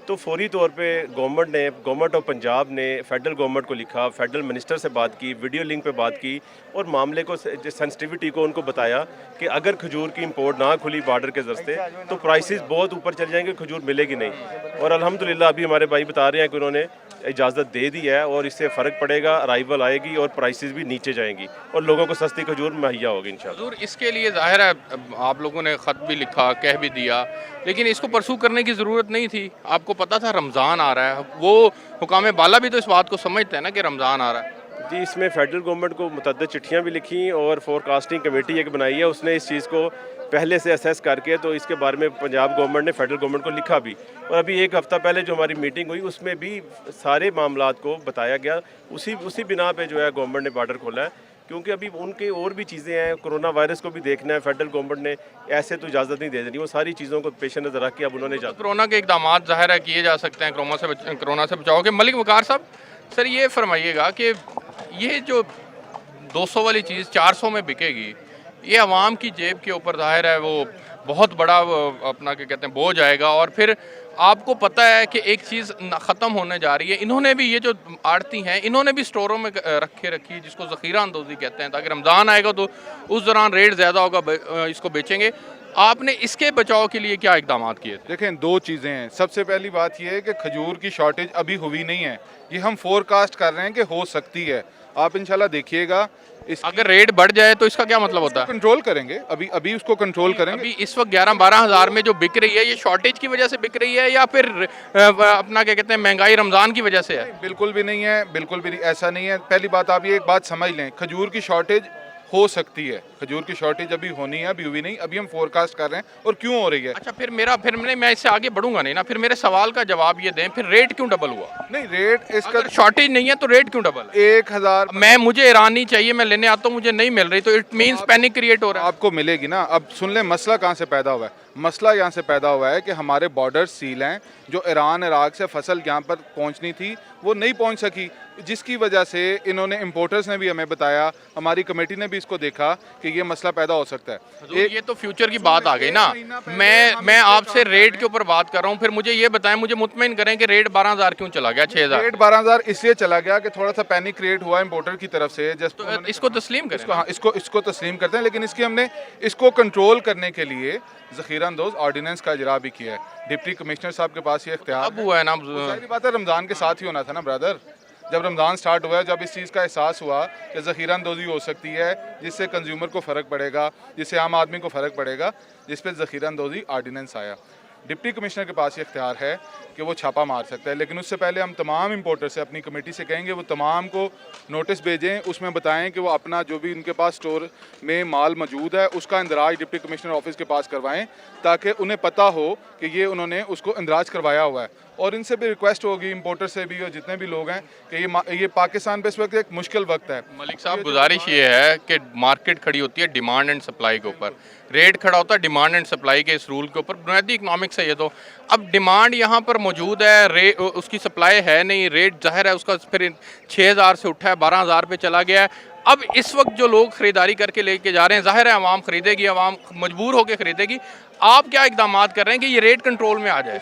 तो फौरी तौर पे गवर्नमेंट ऑफ पंजाब ने फेडरल गवर्नमेंट को लिखा, फेडरल मिनिस्टर से बात की, वीडियो लिंक पे बात की और मामले को सेंसिटिविटी को उनको बताया कि अगर खजूर की इंपोर्ट ना खुली बॉर्डर के ज़रिए तो प्राइसेस बहुत ऊपर चल जाएंगे, खजूर मिलेगी नहीं। और अल्हम्दुलिल्लाह अभी हमारे भाई बता रहे हैं कि उन्होंने इजाज़त दे दी है और इससे फ़र्क पड़ेगा, अराइवल आएगी और प्राइसेस भी नीचे जाएंगी और लोगों को सस्ती खजूर मुहैया होगी इंशाल्लाह। हजूर इसके लिए ज़ाहिर है आप लोगों ने ख़त भी लिखा, कह भी दिया, लेकिन इसको परसू करने की ज़रूरत नहीं थी। आपको पता था रमज़ान आ रहा है, वो हुकाम बाला भी तो इस बात को समझते हैं ना कि रमज़ान आ रहा है। जी, इसमें फेडरल गवर्नमेंट को मुतअद्दिद चिट्ठियाँ भी लिखी और फोरकास्टिंग कमेटी एक बनाई है, उसने इस चीज़ को पहले से असेस करके तो इसके बारे में पंजाब गवर्नमेंट ने फेडरल गवर्नमेंट को लिखा भी। और अभी 1 हफ़्ता पहले जो हमारी मीटिंग हुई उसमें भी सारे मामलात को बताया गया। उसी बिना पे जो है गवर्नमेंट ने बॉर्डर खोला है, क्योंकि अभी उनके और भी चीज़ें हैं, कोरोना वायरस को भी देखना है। फेडरल गवर्नमेंट ने ऐसे तो इजाज़त नहीं दे देनी, वो सारी चीज़ों को पेश नज़र रख के अब उन्होंने कोरोना के इकदाम ज़ाहिर है किए जा सकते हैं कोरोना से बचाव के। मलिक वकार साहब, सर ये फरमाइएगा कि ये जो 200 वाली चीज़ 400 में बिकेगी, ये आवाम की जेब के ऊपर ज़ाहिर है वो बहुत बड़ा अपना क्या कहते हैं बोझ आएगा। और फिर आपको पता है कि एक चीज़ ख़त्म होने जा रही है। इन्होंने भी, ये जो आड़ती हैं, इन्होंने भी स्टोरों में रखी जिसको ज़ख़ीरा अंदोज़ी कहते हैं, ताकि रमज़ान आएगा तो उस दौरान रेट ज़्यादा होगा, इसको बेचेंगे। आपने इसके बचाव के लिए क्या इकदाम किए थे? देखें, 2 चीज़ें हैं। सबसे पहली बात यह है कि खजूर की शॉर्टेज अभी हुई नहीं है, ये हम फोरकास्ट कर रहे हैं कि हो सकती है। आप इंशाल्लाह देखिएगा, अगर रेट बढ़ जाए तो इसका क्या मतलब होता है? कंट्रोल करेंगे, अभी उसको कंट्रोल करेंगे। अभी इस वक्त 11-12 हज़ार में जो बिक रही है, ये शॉर्टेज की वजह से बिक रही है या फिर अपना क्या कहते हैं महंगाई रमज़ान की वजह से है? बिल्कुल भी नहीं है, बिल्कुल भी ऐसा नहीं है। पहली बात आप ये एक बात समझ लें, खजूर की शॉर्टेज हो सकती है, खजूर की शॉर्टेज अभी होनी है, अभी हुई नहीं, अभी हम फोरकास्ट कर रहे हैं। और क्यों हो रही है? अच्छा, फिर मैं इससे आगे बढ़ूंगा नहीं ना, फिर मेरे सवाल का जवाब ये दें, फिर रेट क्यों डबल हुआ? नहीं, रेट इसका शॉर्टेज नहीं है तो रेट क्यों डबल है? 1000 मुझे ईरानी चाहिए, मैं लेने आता हूँ, मुझे नहीं मिल रही, तो इट मींस पैनिक क्रिएट हो रहा है। आपको मिलेगी ना। अब सुन लें, मसला कहाँ से पैदा हुआ है? मसला यहाँ से पैदा हुआ है कि हमारे बॉर्डर सील हैं, जो ईरान इराक से फसल यहाँ पर पहुँचनी थी वो नहीं पहुँच सकी, जिसकी वजह से इन्होंने इम्पोर्टर्स ने भी हमें बताया, हमारी कमेटी ने भी इसको देखा कि ये मसला पैदा हो सकता है। ये तो फ्यूचर की बात आ गई ना। मैं आपसे रेट के ऊपर बात कर रहा हूँ, फिर मुझे ये बताएं, मुझे मुतमईन करें कि रेट 12,000 क्यों चला गया? 6,000 रेट 12,000 इसलिए चला गया कि थोड़ा सा पैनिक क्रिएट हुआ इम्पोर्टर की तरफ से। तो इसको तस्लीम करें। इसको तस्लीम करते हैं, लेकिन इसको कंट्रोल करने के लिए ज़ख़ीरा अंदोज़ ऑर्डिनेंस का इजरा भी किया है। डिप्टी कमिश्नर साहब के पास ये इख्तियार अब हुआ है ना। सारी बात है, रमज़ान के साथ ही होना था ना ब्रदर। जब रमज़ान स्टार्ट हुआ है, जब इस चीज़ का एहसास हुआ कि ज़ख़ीरा अंदोज़ी हो सकती है, जिससे कंज्यूमर को फ़र्क पड़ेगा, जिससे आम आदमी को फ़र्क पड़ेगा, जिस पे ज़ख़ीरा अंदोज़ी ऑर्डिनेंस आया। डिप्टी कमिश्नर के पास ये इख्तियार है कि वो छापा मार सकता है, लेकिन उससे पहले हम तमाम इंपोर्टर से, अपनी कमेटी से कहेंगे वो तमाम को नोटिस भेजें, उसमें बताएं कि वो अपना जो भी उनके पास स्टोर में माल मौजूद है उसका इंदराज डिप्टी कमिश्नर ऑफिस के पास करवाएं, ताकि उन्हें पता हो कि ये उन्होंने उसको इंदराज करवाया हुआ है। और इनसे भी रिक्वेस्ट होगी, इंपोर्टर से भी और जितने भी लोग हैं, कि ये पाकिस्तान पे इस वक्त एक मुश्किल वक्त है। मलिक साहब, गुजारिश ये है कि मार्केट खड़ी होती है डिमांड एंड सप्लाई के ऊपर, रेट खड़ा होता है डिमांड एंड सप्लाई के इस रूल के ऊपर। बुनियादी इकनॉमिक्स है ये तो। अब डिमांड यहाँ पर मौजूद है, उसकी सप्लाई है नहीं, रेट जाहिर है उसका फिर 6000 से उठा है 12000 पे चला गया है। अब इस वक्त जो लोग ख़रीदारी करके लेके जा रहे हैं, जाहिर है आवाम ख़रीदेगी, आवाम मजबूर होकर ख़रीदेगी। आप क्या इकदाम कर रहे हैं कि ये रेट कंट्रोल में आ जाए?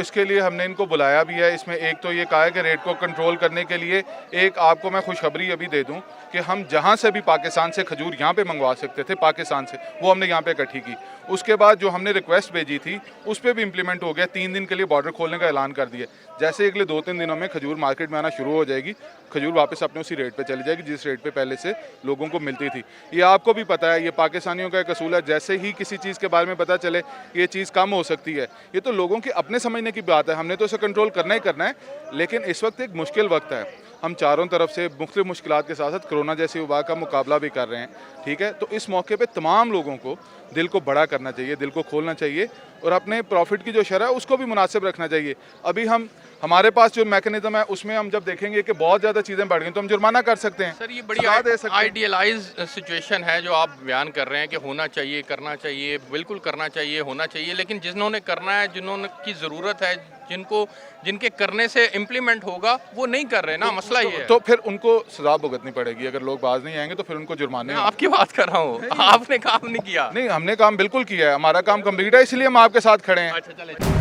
इसके लिए हमने इनको बुलाया भी है। इसमें एक तो ये कहा है कि रेट को कंट्रोल करने के लिए, एक आपको मैं खुशखबरी अभी दे दूं कि हम जहां से भी पाकिस्तान से खजूर यहाँ पे मंगवा सकते थे, पाकिस्तान से, वो हमने यहाँ पे इकट्ठी की। उसके बाद जो हमने रिक्वेस्ट भेजी थी उस पर भी इम्प्लीमेंट हो गया। 3 दिन के लिए बॉर्डर खोलने का ऐलान कर दिया। जैसे अगले 2-3 दिनों में खजूर मार्केट में आना शुरू हो जाएगी, खजूर वापस अपने उसी रेट पे चली जाएगी जिस रेट पे पहले से लोगों को मिलती थी। ये आपको भी पता है, ये पाकिस्तानियों का एक असूल है, जैसे ही किसी चीज़ के बारे में पता चले ये चीज़ कम हो सकती है, ये तो लोगों के अपने समझने की बात है। हमने तो इसे कंट्रोल करना ही करना है, लेकिन इस वक्त एक मुश्किल वक्त है। हम चारों तरफ से मुख्तलिफ मुश्किलात के साथ साथ कोरोना जैसी वबा का मुकाबला भी कर रहे हैं, ठीक है। तो इस मौके पे तमाम लोगों को दिल को बड़ा करना चाहिए, दिल को खोलना चाहिए और अपने प्रॉफिट की जो शरह है उसको भी मुनासिब रखना चाहिए। अभी हमारे पास जो मैकेनिज्म है उसमें हम जब देखेंगे कि बहुत ज़्यादा चीज़ें बढ़ गई तो हम जुर्माना कर सकते हैं। सर, ये बड़ी आइडियलाइज सिचुएशन है जो आप बयान कर रहे हैं कि होना चाहिए, करना चाहिए, बिल्कुल करना चाहिए, होना चाहिए, लेकिन जिन्होंने करना है, जिन्होंने की ज़रूरत है, जिनके करने से इम्प्लीमेंट होगा, वो नहीं कर रहे ना। मसला ये है। तो फिर उनको सजा भुगतनी पड़ेगी। अगर लोग बाज नहीं आएंगे तो फिर उनको जुर्माने। मैं आपकी बात कर रहा हूँ, आपने काम नहीं किया। नहीं, हमने काम बिल्कुल किया है, हमारा काम कंप्लीट है, इसलिए हम आपके साथ खड़े हैं। अच्छा, चले।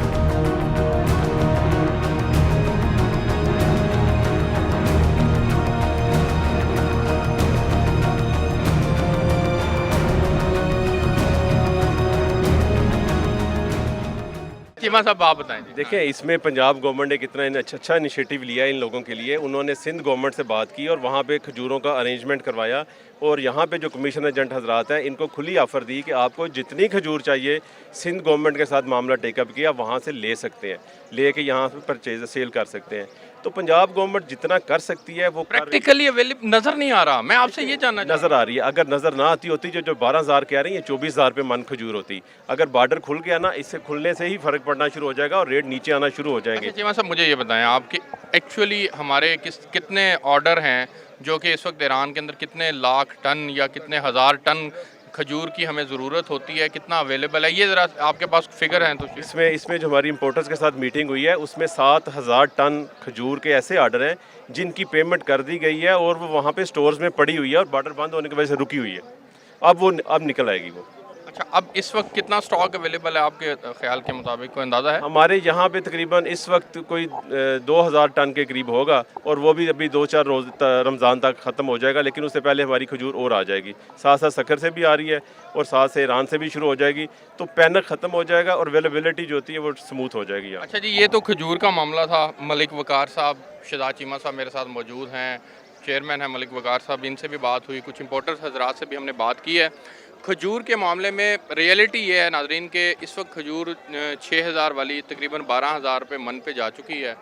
चीमा साहब, आप बताएं। देखिए, इसमें पंजाब गवर्नमेंट ने कितना अच्छा इनिशिएटिव लिया इन लोगों के लिए। उन्होंने सिंध गवर्नमेंट से बात की और वहाँ पे खजूरों का अरेंजमेंट करवाया और यहाँ पे जो कमीशन एजेंट हजरात हैं इनको खुली ऑफ़र दी कि आपको जितनी खजूर चाहिए, सिंध गवर्नमेंट के साथ मामला टेकअप किया, वहाँ से ले सकते हैं, ले के यहाँ से परचेज सेल कर सकते हैं। तो पंजाब गवर्नमेंट जितना कर सकती है वो प्रैक्टिकली अवेलेबल नज़र नहीं आ रहा। मैं आपसे ये जानना नज़र आ रही है। अगर नज़र ना आती होती जो 12,000 कह रही है, 24,000 पे मन खजूर होती। अगर बॉर्डर खुल गया ना, इससे खुलने से ही फ़र्क पड़ना शुरू हो जाएगा और रेट नीचे आना शुरू हो जाएंगे। चीमा साहब, मुझे ये बताएं आपके एक्चुअली हमारे कितने ऑर्डर हैं जो कि इस वक्त ईरान के अंदर कितने लाख टन या कितने हज़ार टन खजूर की हमें ज़रूरत होती है, कितना अवेलेबल है, ये ज़रा आपके पास फिगर हैं तो? इसमें जो हमारी इंपोर्टर्स के साथ मीटिंग हुई है उसमें 7,000 टन खजूर के ऐसे ऑर्डर हैं जिनकी पेमेंट कर दी गई है और वो वहाँ पे स्टोर्स में पड़ी हुई है और बॉर्डर बंद होने की वजह से रुकी हुई है। अब निकल आएगी वो। अच्छा, अब इस वक्त कितना स्टॉक अवेलेबल है आपके ख्याल के मुताबिक, कोई अंदाज़ा है? हमारे यहाँ पे तकरीबन इस वक्त कोई 2,000 टन के करीब होगा और वो भी अभी 2-4 रोज़ रमज़ान तक ख़त्म हो जाएगा, लेकिन उससे पहले हमारी खजूर और आ जाएगी। साथ साथ शक्कर से भी आ रही है और साथ से ईरान से भी शुरू हो जाएगी, तो पैनक ख़त्म हो जाएगा और अवेलेबिलिटी जो होती है वो स्मूथ हो जाएगी। अच्छा जी, ये तो खजूर का मामला था। मलिक वकार साहब, शहजाद चीमा साहब मेरे साथ मौजूद हैं, चेयरमैन हैं मलिक वकार साहब, इनसे भी बात हुई, कुछ इंपोर्टर्स हजरात से भी हमने बात की है। खजूर के मामले में रियलिटी ये है नाजरीन के इस वक्त खजूर 6,000 वाली तकरीबन 12,000 रुपये मन पे जा चुकी है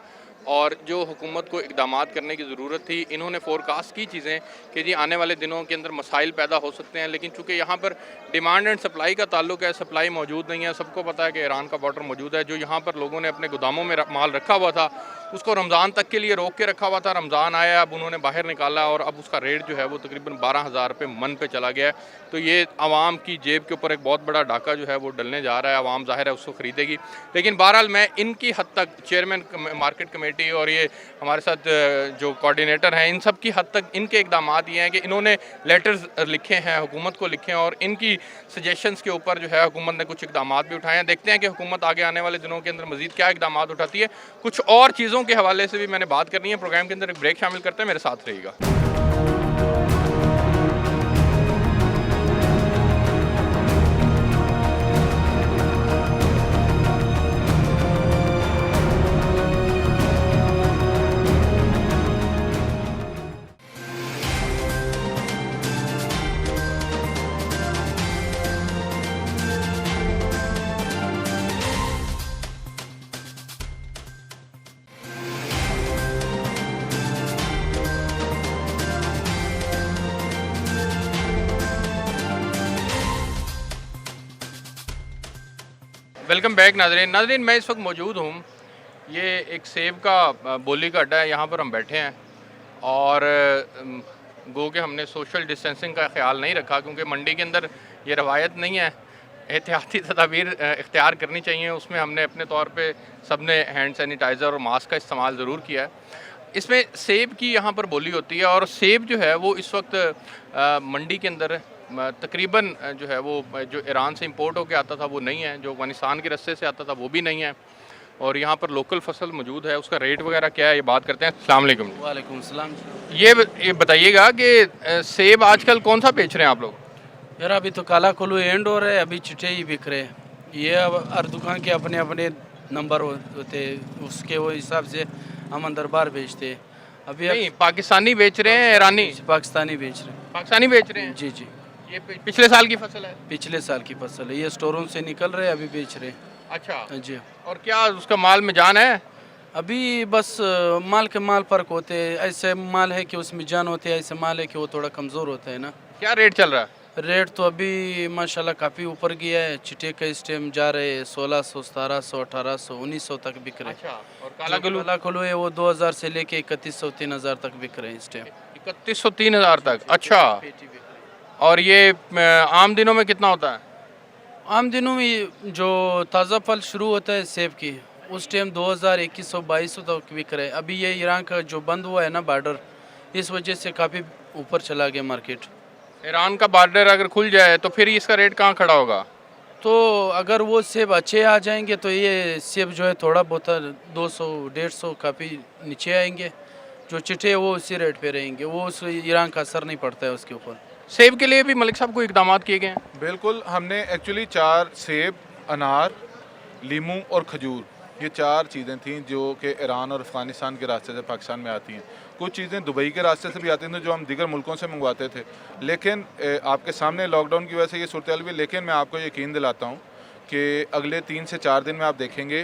और जो हुकूमत को इकदाम करने की ज़रूरत थी, इन्होंने फोरकास्ट की चीज़ें कि जी आने वाले दिनों के अंदर मसाइल पैदा हो सकते हैं, लेकिन चूँकि यहाँ पर डिमांड एंड सप्लाई का ताल्लुक है, सप्लाई मौजूद नहीं है। सबको पता है कि ईरान का बॉर्डर मौजूद है। जो यहाँ पर लोगों ने अपने गोदामों में माल रखा हुआ था उसको रमज़ान तक के लिए रोक के रखा हुआ था। रमज़ान आया, अब उन्होंने बाहर निकाला और अब उसका रेट जो है वो तकरीबन 12,000 रुपये मन पे चला गया है। तो ये आवाम की जेब के ऊपर एक बहुत बड़ा डाका जो है वो डलने जा रहा है। आवाम ज़ाहिर है उसको ख़रीदेगी, लेकिन बहरहाल मैं इनकी हद तक, चेयरमैन मार्केट कमेटी और ये हमारे साथ जो कोऑर्डिनेटर हैं, इन सब की हद तक इनके इकदाम ये हैं कि इन्होंने लेटर्स लिखे हैं, हुकूमत को लिखे हैं और इनकी सजेशंस के ऊपर जो है हुकूमत ने कुछ इकदाम भी उठाए हैं। देखते हैं कि हुकूमत आगे आने वाले दिनों के अंदर मज़ीद क्या इकदाम उठाती है। कुछ और चीज़ों के हवाले से भी मैंने बात करनी है। प्रोग्राम के अंदर एक ब्रेक शामिल करते हैं, मेरे साथ रहिएगा। वेलकम बैक नाजरीन। मैं इस वक्त मौजूद हूँ ये एक सेब का बोली का अड्डा है, यहाँ पर हम बैठे हैं और गो के हमने सोशल डिस्टेंसिंग का ख्याल नहीं रखा क्योंकि मंडी के अंदर ये रवायत नहीं है। एहतियाती तदाबीर इख्तियार करनी चाहिए। उसमें हमने अपने तौर पे सब ने हैंड सैनिटाइज़र और मास्क का इस्तेमाल ज़रूर किया है। इसमें सेब की यहाँ पर बोली होती है और सेब जो है वो इस वक्त मंडी के अंदर तकरीबन जो है वो जो ईरान से इंपोर्ट होकर आता था वो नहीं है, जो अफगानिस्तान के रस्ते से आता था वो भी नहीं है। और यहाँ पर लोकल फसल मौजूद है, उसका रेट वगैरह क्या है ये बात करते हैं। अस्सलाम वालेकुम। वालेकुम सलाम। ये बताइएगा कि सेब आजकल कौन सा बेच रहे हैं आप लोग? यार अभी तो काला कोल्हू एंड हो रहा है, अभी चिट्टे ही बिक रहे हैं। ये अब हर दुकान के अपने अपने नंबर होते हैं, उसके वो हिसाब से हम अंदर बार बेचते हैं। अभी नहीं, पाकिस्तानी बेच रहे हैं ईरानी? पाकिस्तानी बेच रहे हैं। पाकिस्तानी बेच रहे हैं? जी जी, ये पिछले साल की फसल है? पिछले साल की फसल है, ये स्टोरों से निकल रहे हैं, अभी बेच रहे हैं। अच्छा जी। और क्या उसका माल में जान है? अभी बस माल के माल फ़र्क होते हैं, ऐसे माल है कि उसमें जान होती है, ऐसे माल है कि वो थोड़ा कमज़ोर होता है ना। क्या रेट चल रहा है? रेट तो अभी माशाल्लाह काफ़ी ऊपर गया है। चिट्टे का इस टाइम जा रहे हैं 1600, 1700, 1800, 1900 तक बिक रहे हैं। अच्छा, और काला कोल्हू? काला कोल्हू है वो 2000 से लेके 3100, 3000 तक बिक रहे हैं इस टाइम। 3100 3000 तक? अच्छा। और ये आम दिनों में कितना होता है? आम दिनों में जो ताज़ा फल शुरू होता है सेब की, उस टाइम 2000, 2100, 2200 तक बिक रहे हैं। अभी ये ईरान का जो बंद हुआ है ना बॉर्डर, इस वजह से काफ़ी ऊपर चला गया मार्केट। ईरान का बॉर्डर अगर खुल जाए तो फिर इसका रेट कहाँ खड़ा होगा? तो अगर वो सेब अच्छे आ जाएंगे तो ये सेब जो है थोड़ा बहुत 200, 150 काफ़ी नीचे आएंगे। जो चिट्टे वो उसी रेट पे रहेंगे, वो उस ईरान का असर नहीं पड़ता है उसके ऊपर। सेब के लिए भी मलिक साहब को इकदाम किए गए हैं? बिल्कुल, हमने एक्चुअली 4 सेब, अनार, लीमू और खजूर, ये 4 चीज़ें थीं जो कि ईरान और अफ़गानिस्तान के रास्ते से पाकिस्तान में आती हैं। कुछ चीज़ें दुबई के रास्ते से भी आती थी जो हम दीगर मुल्कों से मंगवाते थे, लेकिन आपके सामने लॉकडाउन की वजह से ये सूरत भी। लेकिन मैं आपको यकीन दिलाता हूँ कि अगले 3 से 4 दिन में आप देखेंगे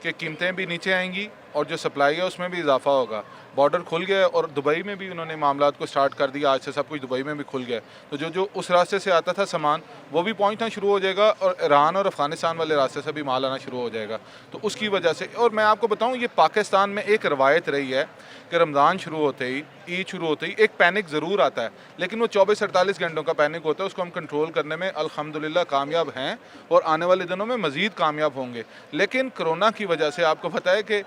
कि कीमतें भी नीचे आएंगी और जो सप्लाई है उसमें भी इजाफा होगा। बॉर्डर खुल गया और दुबई में भी उन्होंने मामलात को स्टार्ट कर दिया। आज से सब कुछ दुबई में भी खुल गया, तो जो उस रास्ते से आता था सामान वो भी पहुंचना शुरू हो जाएगा और ईरान और अफ़गानिस्तान वाले रास्ते से भी माल आना शुरू हो जाएगा। तो उसकी वजह से, और मैं आपको बताऊं, ये पाकिस्तान में एक रवायत रही है कि रमज़ान शुरू होते ही, ईद शुरू होते ही एक पैनिक ज़रूर आता है, लेकिन वो 24-48 घंटों का पैनिक होता है। उसको हम कंट्रोल करने में अल्हम्दुलिल्लाह कामयाब हैं और आने वाले दिनों में मज़ीद कामयाब होंगे। लेकिन कोरोना की वजह से आपको पता है कि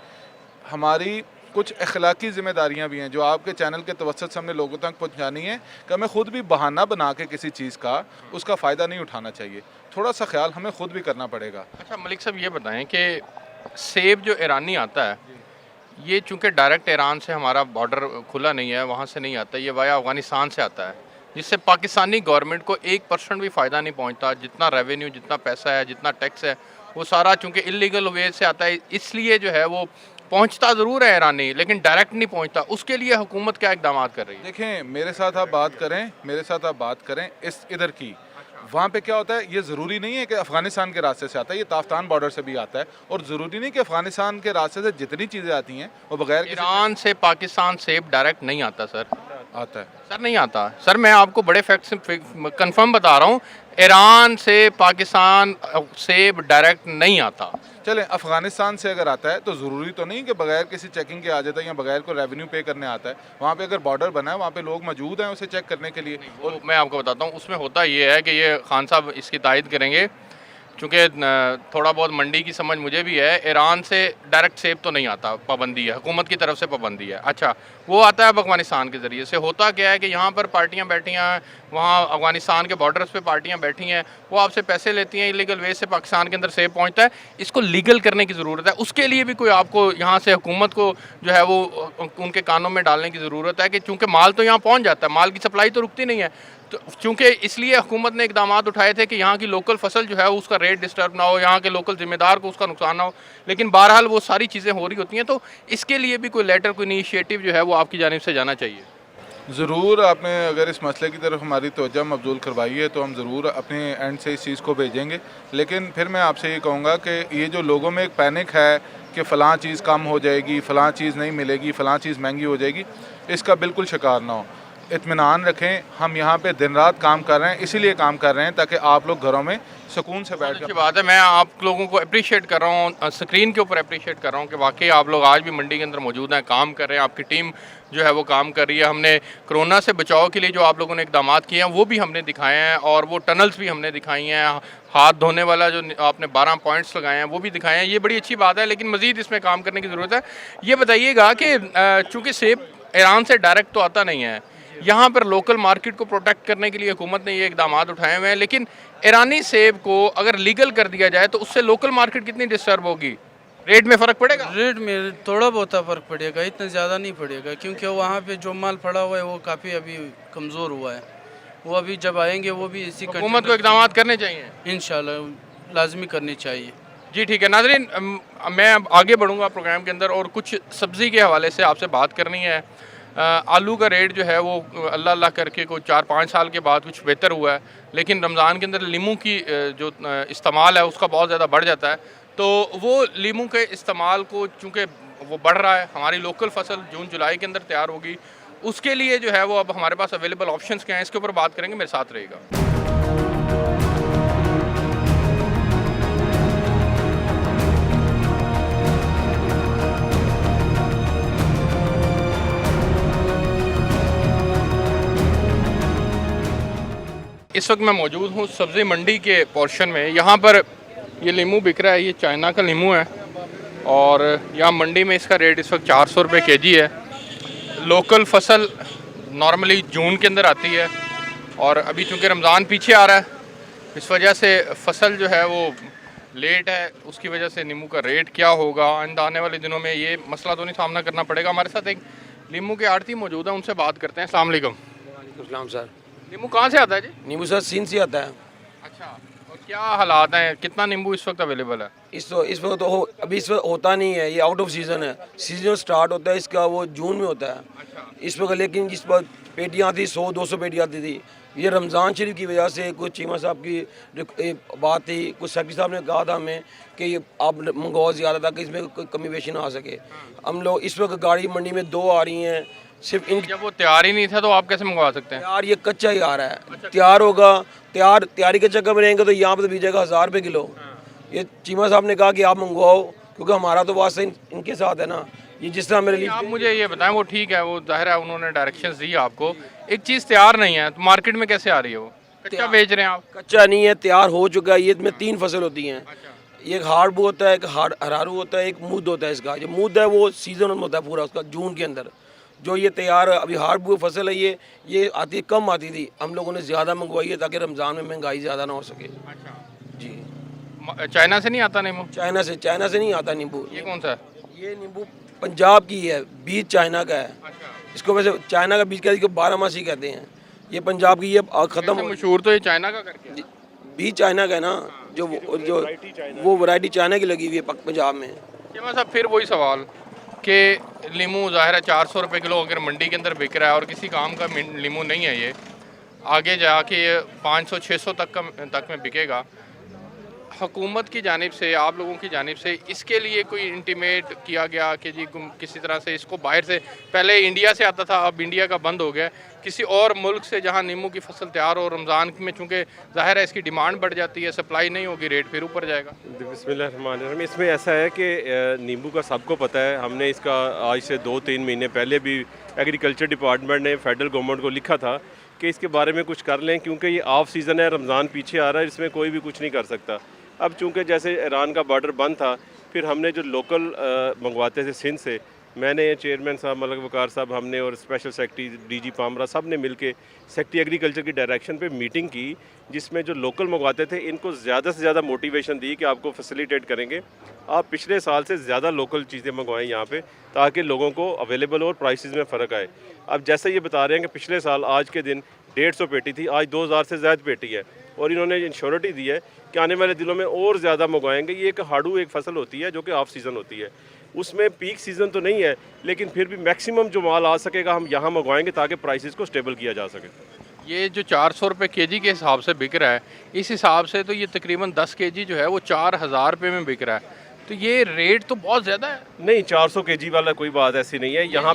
हमारी कुछ अखलाकी ज़िम्मेदारियां भी हैं जो आपके चैनल के तवस्सुत से हमने लोगों तक पहुंचानी है कि हमें ख़ुद भी बहाना बना के किसी चीज़ का उसका फ़ायदा नहीं उठाना चाहिए। थोड़ा सा ख्याल हमें ख़ुद भी करना पड़ेगा। अच्छा मलिक साहब, ये बताएं कि सेब जो ईरानी आता है, ये चूँकि डायरेक्ट ईरान से हमारा बॉर्डर खुला नहीं है, वहाँ से नहीं आता, ये वाया अफ़गानिस्तान से आता है, जिससे पाकिस्तानी गवर्नमेंट को 1% भी फ़ायदा नहीं पहुँचता। जितना रेवेन्यू, जितना पैसा है, जितना टैक्स है, वो सारा चूँकि इलीगल वे से आता है, इसलिए जो है वो पहुंचता ज़रूर है ईरानी, लेकिन डायरेक्ट नहीं पहुंचता। उसके लिए हुकूमत क्या इकदाम कर रही है? देखें, मेरे साथ आप बात करें इस इधर की, वहाँ पे क्या होता है, ये ज़रूरी नहीं है कि अफ़गानिस्तान के रास्ते से आता है, ये ताफ्तान बॉर्डर से भी आता है। और ज़रूरी नहीं कि अफ़गानिस्तान के रास्ते से जितनी चीज़ें आती हैं वो बगैर ईरान से पाकिस्तान सेब डायरेक्ट नहीं आता सर। आता है सर नहीं आता सर, मैं आपको बड़े फैक्ट्स कंफर्म बता रहा हूँ, ईरान से पाकिस्तान सेब डायरेक्ट नहीं आता। चलें, अफ़गानिस्तान से अगर आता है तो ज़रूरी तो नहीं कि बगैर किसी चेकिंग के आ जाता है या बगैर को रेवेन्यू पे करने आता है। वहाँ पे अगर बॉर्डर बना है, वहाँ पे लोग मौजूद हैं उसे चेक करने के लिए। और मैं आपको बताता हूँ, उसमें होता ये है कि ये खान साहब इसकी तायद करेंगे, चूँकि थोड़ा बहुत मंडी की समझ मुझे भी है। ईरान से डायरेक्ट सेब तो नहीं आता, पाबंदी है, हुकूमत की तरफ से पाबंदी है। अच्छा, वो आता है अफ़गानिस्तान के ज़रिए से। होता क्या है कि यहाँ पर पार्टियाँ बैठी हैं, वहाँ अफ़गानिस्तान के बॉर्डर्स पे पार्टियाँ बैठी हैं, वो आपसे पैसे लेती हैं, इलीगल वे से पाकिस्तान के अंदर सेब पहुँचता है। इसको लीगल करने की ज़रूरत है। उसके लिए भी कोई आपको यहाँ से हुकूमत को जो है वो उनके कानों में डालने की ज़रूरत है कि चूँकि माल तो यहाँ पहुँच जाता है, माल की सप्लाई तो रुकती नहीं है। तो चूँकि इसलिए हुकूमत ने इकदाम उठाए थे कि यहाँ की लोकल फसल जो है उसका रेट डिस्टर्ब ना हो, यहाँ के लोकल ज़िम्मेदार को उसका नुकसान ना हो। लेकिन बहरहाल वो सारी चीज़ें हो रही होती हैं, तो इसके लिए भी कोई लेटर, कोई इनिशिएटिव जो है वो आपकी जानिब से जाना चाहिए। ज़रूर, आपने अगर इस मसले की तरफ हमारी तवज्जो मबज़ूल करवाई है तो हम ज़रूर अपने एंड से इस चीज़ को भेजेंगे। लेकिन फिर मैं आपसे ये कहूँगा कि ये जो लोगों में एक पैनिक है कि फ़लाँ चीज़ कम हो जाएगी, फ़लाँ चीज़ नहीं मिलेगी, फ़लाँ चीज़ महंगी हो जाएगी, इसका बिल्कुल शिकार ना हो। इत्मीनान रखें, हम यहाँ पे दिन रात काम कर रहे हैं, इसीलिए काम कर रहे हैं ताकि आप लोग घरों में सुकून से बैठ अच्छी कर। बात है। मैं आप लोगों को अप्रिशिएट कर रहा हूँ, स्क्रीन के ऊपर अप्रिशिएट कर रहा हूँ कि वाकई आप लोग आज भी मंडी के अंदर मौजूद हैं, काम कर रहे हैं, आपकी टीम जो है वो काम कर रही है। हमने कोरोना से बचाव के लिए जो आप लोगों ने इकदाम किए हैं वो भी हमने दिखाए हैं, और वो टनल्स भी हमने दिखाई हैं, हाथ धोने वाला जो आपने 12 पॉइंट्स लगाए हैं वो भी दिखाए हैं। ये बड़ी अच्छी बात है, लेकिन मज़ीद इसमें काम करने की ज़रूरत है। ये बताइएगा कि चूँकि सेब ईरान से डायरेक्ट तो आता नहीं है, यहाँ पर लोकल मार्केट को प्रोटेक्ट करने के लिए हुकूमत ने ये इकदाम उठाए हुए हैं, लेकिन ईरानी सेब को अगर लीगल कर दिया जाए तो उससे लोकल मार्केट कितनी डिस्टर्ब होगी? रेट में फ़र्क पड़ेगा? रेट में थोड़ा बहुत फ़र्क पड़ेगा, इतना ज़्यादा नहीं पड़ेगा, क्योंकि वहाँ पे जो माल पड़ा हुआ है वो काफ़ी अभी कमज़ोर हुआ है। वो अभी जब आएंगे वो भी इसी हुकूमत को इकदाम करने चाहिए, इंशाल्लाह लाजमी करनी चाहिए। जी ठीक है नाज़रीन, मैं अब आगे बढ़ूँगा प्रोग्राम के अंदर और कुछ सब्ज़ी के हवाले से आपसे बात करनी है। आलू का रेट जो है वो अल्लाह अल्लाह करके कोई 4-5 साल के बाद कुछ बेहतर हुआ है, लेकिन रमज़ान के अंदर लीमू की जो इस्तेमाल है उसका बहुत ज़्यादा बढ़ जाता है। तो वो लीमू के इस्तेमाल को चूँकि वो बढ़ रहा है, हमारी लोकल फसल जून जुलाई के अंदर तैयार होगी, उसके लिए जो है वो अब हमारे पास अवेलेबल ऑप्शंस क्या हैं, इसके ऊपर बात करेंगे। मेरे साथ रहेगा। इस वक्त मैं मौजूद हूँ सब्ज़ी मंडी के पोर्शन में। यहाँ पर ये लीमू बिक रहा है, ये चाइना का लीमू है, और यहाँ मंडी में इसका रेट इस वक्त 400 रुपये केजी है। लोकल फसल नॉर्मली जून के अंदर आती है, और अभी चूँकि रमज़ान पीछे आ रहा है, इस वजह से फसल जो है वो लेट है, उसकी वजह से नींबू का रेट क्या होगा आइंदा आने वाले दिनों में, ये मसला तो नहीं सामना करना पड़ेगा। हमारे साथ एक नींबू के आड़ती मौजूद है, उनसे बात करते हैं। अस्सलाम वालेकुम। इस्लाम सर। नींबू कहाँ से आता है जी? नींबू सर सीन से आता है। अच्छा, और क्या हालात हैं, कितना नींबू इस वक्त अवेलेबल है? इस वक्त तो अभी इस वक्त होता नहीं है, ये आउट ऑफ सीज़न है। सीजन स्टार्ट होता है इसका वो जून में होता है इस वक्त, लेकिन जिस वक्त पेटियाँ आती 100-200 पेटियाँ आती थी, ये रमज़ान शरीफ की वजह से कुछ चीमा साहब की बात थी, कुछ सेक्रेटरी साहब ने कहा था हमें कि ये आप मंगवाओ ज़्यादा ताकि इसमें कोई कमी बेशी ना आ सके। हम लोग इस वक्त गाड़ी मंडी में 2 आ रही हैं, सिर्फ इन जब वो तैयार ही नहीं था तो आप कैसे मंगवा सकते हैं? यार ये कच्चा ही आ रहा है, तैयार होगा, तैयारी के चक्कर में रहेंगे तो यहाँ पे तो बीजेगा 1000 रुपये किलो। ये चीमा साहब ने कहा कि आप मंगवाओ, क्योंकि हमारा तो वास्ता इनके साथ है ना। ये जिस तरह मेरे लिए आप मुझे ये बताएं, वो ठीक है, वो जाहिर है उन्होंने डायरेक्शंस दी आपको, एक चीज़ तैयार नहीं है तो मार्केट में कैसे आ रही है? वो कच्चा बेच रहे हैं आप? कच्चा नहीं है, तैयार हो चुका है। ये में 3 फसल होती हैं, एक हार्डबू होता है, एक हरारू होता है, एक मूद होता है। इसका जो मूद है वो सीजन में होता है पूरा उसका, जून के अंदर। जो ये तैयार अभी हार्डबू फसल है, ये आती कम आती थी, हम लोगों ने ज़्यादा मंगवाई है ताकि रमज़ान में महंगाई ज़्यादा ना हो सके। जी। चाइना से नहीं आता नींबू? चाइना से नहीं आता नींबू। ये कौन सा है? ये नींबू पंजाब की है, बीज चाइना का है। इसको वैसे चाइना का बीज कहते हैं, 12 कहते हैं। ये पंजाब की, ये ख़त्म मशहूर तो ये चाइना का करके बीज चाइना का है ना, जो वो वैरायटी चाइना की लगी हुई है पंजाब में। साहब फिर वही सवाल कि लीमू ज़ाहिर है 400 रुपये किलो अगर मंडी के अंदर बिक रहा है और किसी काम का लीमू नहीं है, ये आगे जाके 500-600 तक में बिकेगा। हुकूमत की जानिब से, आप लोगों की जानिब से इसके लिए कोई इंटीमेट किया गया कि जी किसी तरह से इसको बाहर से, पहले इंडिया से आता था, अब इंडिया का बंद हो गया, किसी और मुल्क से जहां नींबू की फसल तैयार हो, रमज़ान में चूँकि ज़ाहिर है इसकी डिमांड बढ़ जाती है, सप्लाई नहीं होगी, रेट फिर ऊपर जाएगा? बिस्मिल्लाहिर्रहमानिर्रहीम। इसमें ऐसा है कि नींबू का सबको पता है, हमने इसका आज से 2-3 महीने पहले भी एग्रीकल्चर डिपार्टमेंट ने फेडरल गवर्नमेंट को लिखा था कि इसके बारे में कुछ कर लें, क्योंकि ये ऑफ सीज़न है, रमज़ान पीछे आ रहा है, इसमें कोई भी कुछ नहीं कर सकता। अब चूंकि जैसे ईरान का बॉर्डर बंद था, फिर हमने जो लोकल मंगवाते थे सिंध से, मैंने चेयरमैन साहब मलक वकार साहब, हमने और स्पेशल सेक्रेटरी डीजी पामरा सब ने मिलके सेक्रेटरी एग्रीकल्चर की डायरेक्शन पे मीटिंग की, जिसमें जो लोकल मंगवाते थे इनको ज़्यादा से ज़्यादा मोटिवेशन दी कि आपको फैसिलिटेट करेंगे, आप पिछले साल से ज़्यादा लोकल चीज़ें मंगवाएं यहाँ पे, ताकि लोगों को अवेलेबल और प्राइसेस में फ़र्क आए। अब जैसे ये बता रहे हैं कि पिछले साल आज के दिन 150 पेटी थी, आज 2000 से ज़्यादा पेटी है, और इन्होंने इंश्योरिटी दी है कि आने वाले दिनों में और ज़्यादा मंगवाएंगे। ये एक हाडू एक फसल होती है जो कि ऑफ सीज़न होती है, उसमें पीक सीज़न तो नहीं है, लेकिन फिर भी मैक्सिमम जो माल आ सकेगा हम यहाँ मंगवाएंगे ताकि प्राइसेस को स्टेबल किया जा सके। ये जो 400 रुपये केजी के हिसाब से बिक रहा है, इस हिसाब से तो ये तकरीबन 10 केजी जो है वो 4000 रुपये में बिक रहा है। तो ये रेट तो बहुत ज़्यादा है। नहीं, 400 केजी वाला कोई बात ऐसी नहीं है यहाँ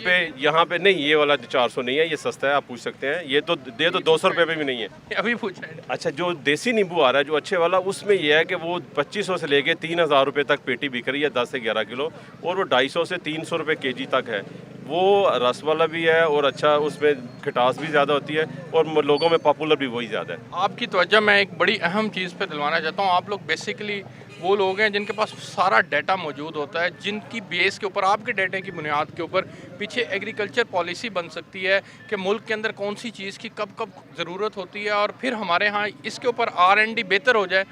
पे नहीं, ये वाला 400 नहीं है, ये सस्ता है, आप पूछ सकते हैं। ये तो 200 रुपये में भी नहीं है। अभी पूछा है। अच्छा, जो देसी नींबू आ रहा है जो अच्छे वाला, उसमें यह है कि वो 2500 से लेके 3000 रुपये तक पेटी बिक रही है, 10 से 11 किलो, और वो 250 से 300 रुपये केजी तक है। वो रस वाला भी है और अच्छा, उसमें खटास भी ज़्यादा होती है और लोगों में पॉपुलर भी वही ज़्यादा है। आपकी तवज्जो मैं एक बड़ी अहम चीज़ पे दिलवाना चाहता हूँ। आप लोग बेसिकली वो लोग हैं जिनके पास सारा डाटा मौजूद होता है, जिनकी बेस के ऊपर, आपके डाटे की बुनियाद के ऊपर पीछे एग्रीकल्चर पॉलिसी बन सकती है कि मुल्क के अंदर कौन सी चीज़ की कब कब ज़रूरत होती है, और फिर हमारे यहाँ इसके ऊपर R&D बेहतर हो जाए,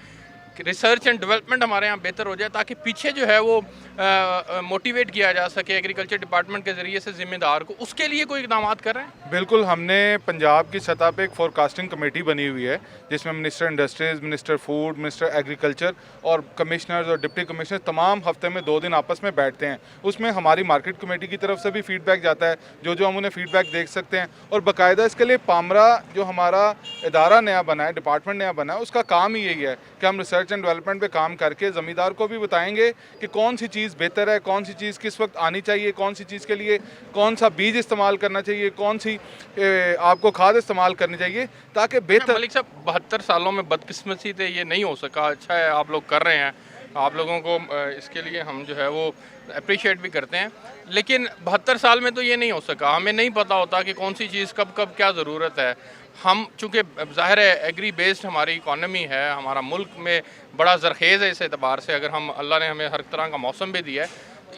रिसर्च एंड डेवलपमेंट हमारे यहाँ बेहतर हो जाए, ताकि पीछे जो है वो मोटिवेट किया जा सके एग्रीकल्चर डिपार्टमेंट के ज़रिए से ज़िम्मेदार को। उसके लिए कोई इकदाम कर रहे हैं? बिल्कुल, हमने पंजाब की सतह पे एक फोरकास्टिंग कमेटी बनी हुई है जिसमें minister industries, minister food, minister agriculture और कमिश्नर्स और डिप्टी कमिश्नर तमाम हफ्ते में 2 दिन आपस में बैठते हैं। उसमें हमारी मार्केट कमेटी की तरफ से भी फीडबैक जाता है, जो हम उन्हें फीडबैक देख सकते हैं। और बाकायदा इसके लिए पामरा जो हमारा इदारा नया बना है, डिपार्टमेंट नया बना है, उसका काम ही यही है कि हम रिसर्च एंड डेवलपमेंट पे काम करके ज़मींदार को भी बताएंगे कि कौन सी चीज़ बेहतर है, कौन सी चीज़ किस वक्त आनी चाहिए, कौन सी चीज़ के लिए कौन सा बीज इस्तेमाल करना चाहिए, कौन सी आपको खाद इस्तेमाल करनी चाहिए, ताकि बेहतर। मलिक साहब, 72 सालों में बदकिस्मती से ये नहीं हो सका। अच्छा है आप लोग कर रहे हैं, आप लोगों को इसके लिए हम जो है वो अप्रिशिएट भी करते हैं, लेकिन 72 साल में तो ये नहीं हो सका। हमें नहीं पता होता कि कौन सी चीज़ कब कब क्या ज़रूरत है। हम चूँकि ज़ाहिर है एग्री बेस्ड हमारी इकॉनमी है, हमारा मुल्क में बड़ा ज़रखेज़ है इस एतबार से, अगर हम अल्लाह ने हमें हर तरह का मौसम भी दिया है,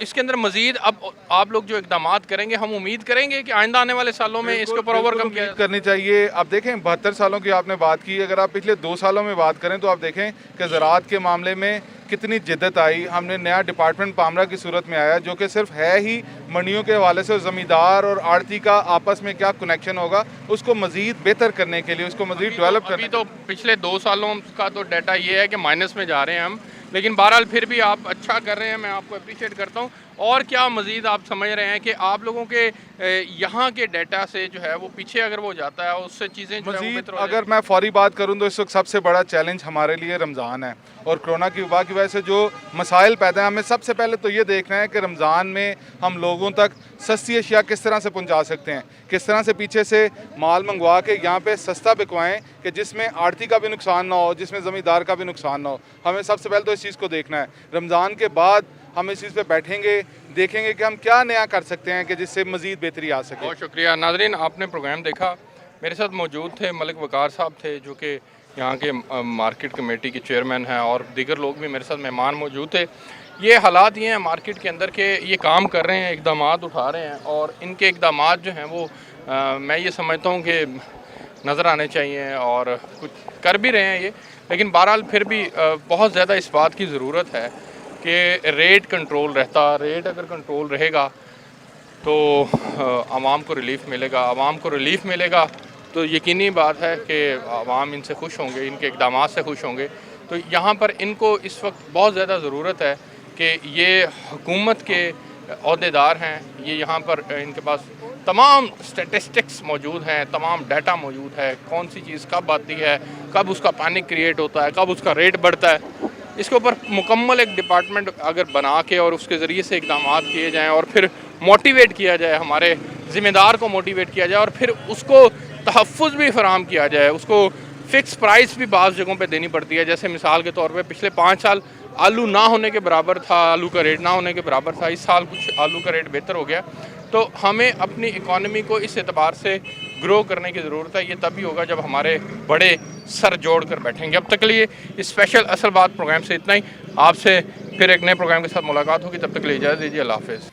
इसके अंदर मजीद अब आप लोग जो इकदाम करेंगे, हम उम्मीद करेंगे कि आइंदा आने वाले सालों में इसके ऊपर ओवरकम किया करनी चाहिए। अब देखें, 72 सालों की आपने बात की, अगर आप पिछले 2 सालों में बात करें तो आप देखें कि ज़राअत के मामले में कितनी जिद्दत आई। हमने नया डिपार्टमेंट पामरा की सूरत में आया, जो कि सिर्फ है ही मंडियों के हवाले से, ज़मींदार और आड़ती का आपस में क्या कनेक्शन होगा, उसको मज़ीद बेहतर करने के लिए, उसको मज़ीद डेवलप करने। तो पिछले 2 सालों का तो डाटा ये है कि माइनस में जा रहे हैं हम, लेकिन बहरहाल फिर भी आप अच्छा कर रहे हैं, मैं आपको अप्रिशिएट करता हूँ। और क्या मज़ीद आप समझ रहे हैं कि आप लोगों के यहाँ के डाटा से जो है वो पीछे अगर वो जाता है, उससे चीज़ें जो है वो बेहतर हो जाएगी? अगर मैं फौरी बात करूँ तो इस वक्त सबसे बड़ा चैलेंज हमारे लिए रमज़ान है, और कोरोना की वबा की वजह से जो मसाइल पैदा हैं, हमें सबसे पहले तो ये देखना है कि रमज़ान में हम लोगों तक सस्ती अशिया किस तरह से पहुंचा सकते हैं, किस तरह से पीछे से माल मंगवा के यहाँ पे सस्ता बिकवाएं कि जिसमें आड़ती का भी नुकसान ना हो, जिसमें ज़मींदार का भी नुकसान ना हो। हमें सबसे पहले तो इस चीज़ को देखना है। रमज़ान के बाद हम इस चीज़ पे बैठेंगे, देखेंगे कि हम क्या नया कर सकते हैं कि जिससे मज़ीद बेहतरी आ सके। बहुत शुक्रिया। नाज़रीन, आपने प्रोग्राम देखा, मेरे साथ मौजूद थे मलिक वकार साहब थे, जो कि यहाँ के मार्केट कमेटी के चेयरमैन हैं, और दीगर लोग भी मेरे साथ मेहमान मौजूद थे। ये हालात ये हैं मार्केट के अंदर के ये काम कर रहे हैं, इकदाम उठा रहे हैं, और इनके इकदाम जो हैं वो मैं ये समझता हूँ कि नज़र आने चाहिए, और कुछ कर भी रहे हैं ये। लेकिन बहरहाल फिर भी बहुत ज़्यादा इस बात की ज़रूरत है कि रेट कंट्रोल रहता, रेट अगर कंट्रोल रहेगा तो आवाम को रिलीफ़ मिलेगा। आवाम को रिलीफ़ मिलेगा तो यकीनी बात है कि आवाम इनसे खुश होंगे, इनके इक़दामात से खुश होंगे। तो यहाँ पर इनको इस वक्त बहुत ज़्यादा ज़रूरत है कि ये हुकूमत के अहदेदार हैं, ये यहाँ पर इनके पास तमाम स्टेटिस्टिक्स मौजूद हैं, तमाम डाटा मौजूद है, कौन सी चीज़ कब आती है, कब उसका पैनिक क्रिएट होता है, कब उसका रेट बढ़ता है। इसके ऊपर मुकम्मल एक डिपार्टमेंट अगर बना के और उसके ज़रिए से इक़दाम किए जाएँ, और फिर मोटिवेट किया जाए, हमारे ज़िम्मेदार को मोटिवेट किया जाए, और फिर उसको तहफ़्फ़ुज़ भी फराहम किया जाए। उसको फ़िक्स प्राइस भी बाज़ जगहों पे देनी पड़ती है। जैसे मिसाल के तौर पे पिछले 5 साल आलू ना होने के बराबर था, आलू का रेट ना होने के बराबर था, इस साल कुछ आलू का रेट बेहतर हो गया। तो हमें अपनी इकॉनमी को इस एतबार से ग्रो करने की ज़रूरत है। ये तभी होगा जब हमारे बड़े सर जोड़ कर बैठेंगे। अब तक के लिए इस स्पेशल असल बात प्रोग्राम से इतना ही। आपसे फिर एक नए प्रोग्राम के साथ मुलाकात होगी, तब तक के लिए इजाज़त दीजिए। अल्लाह हाफ़िज़।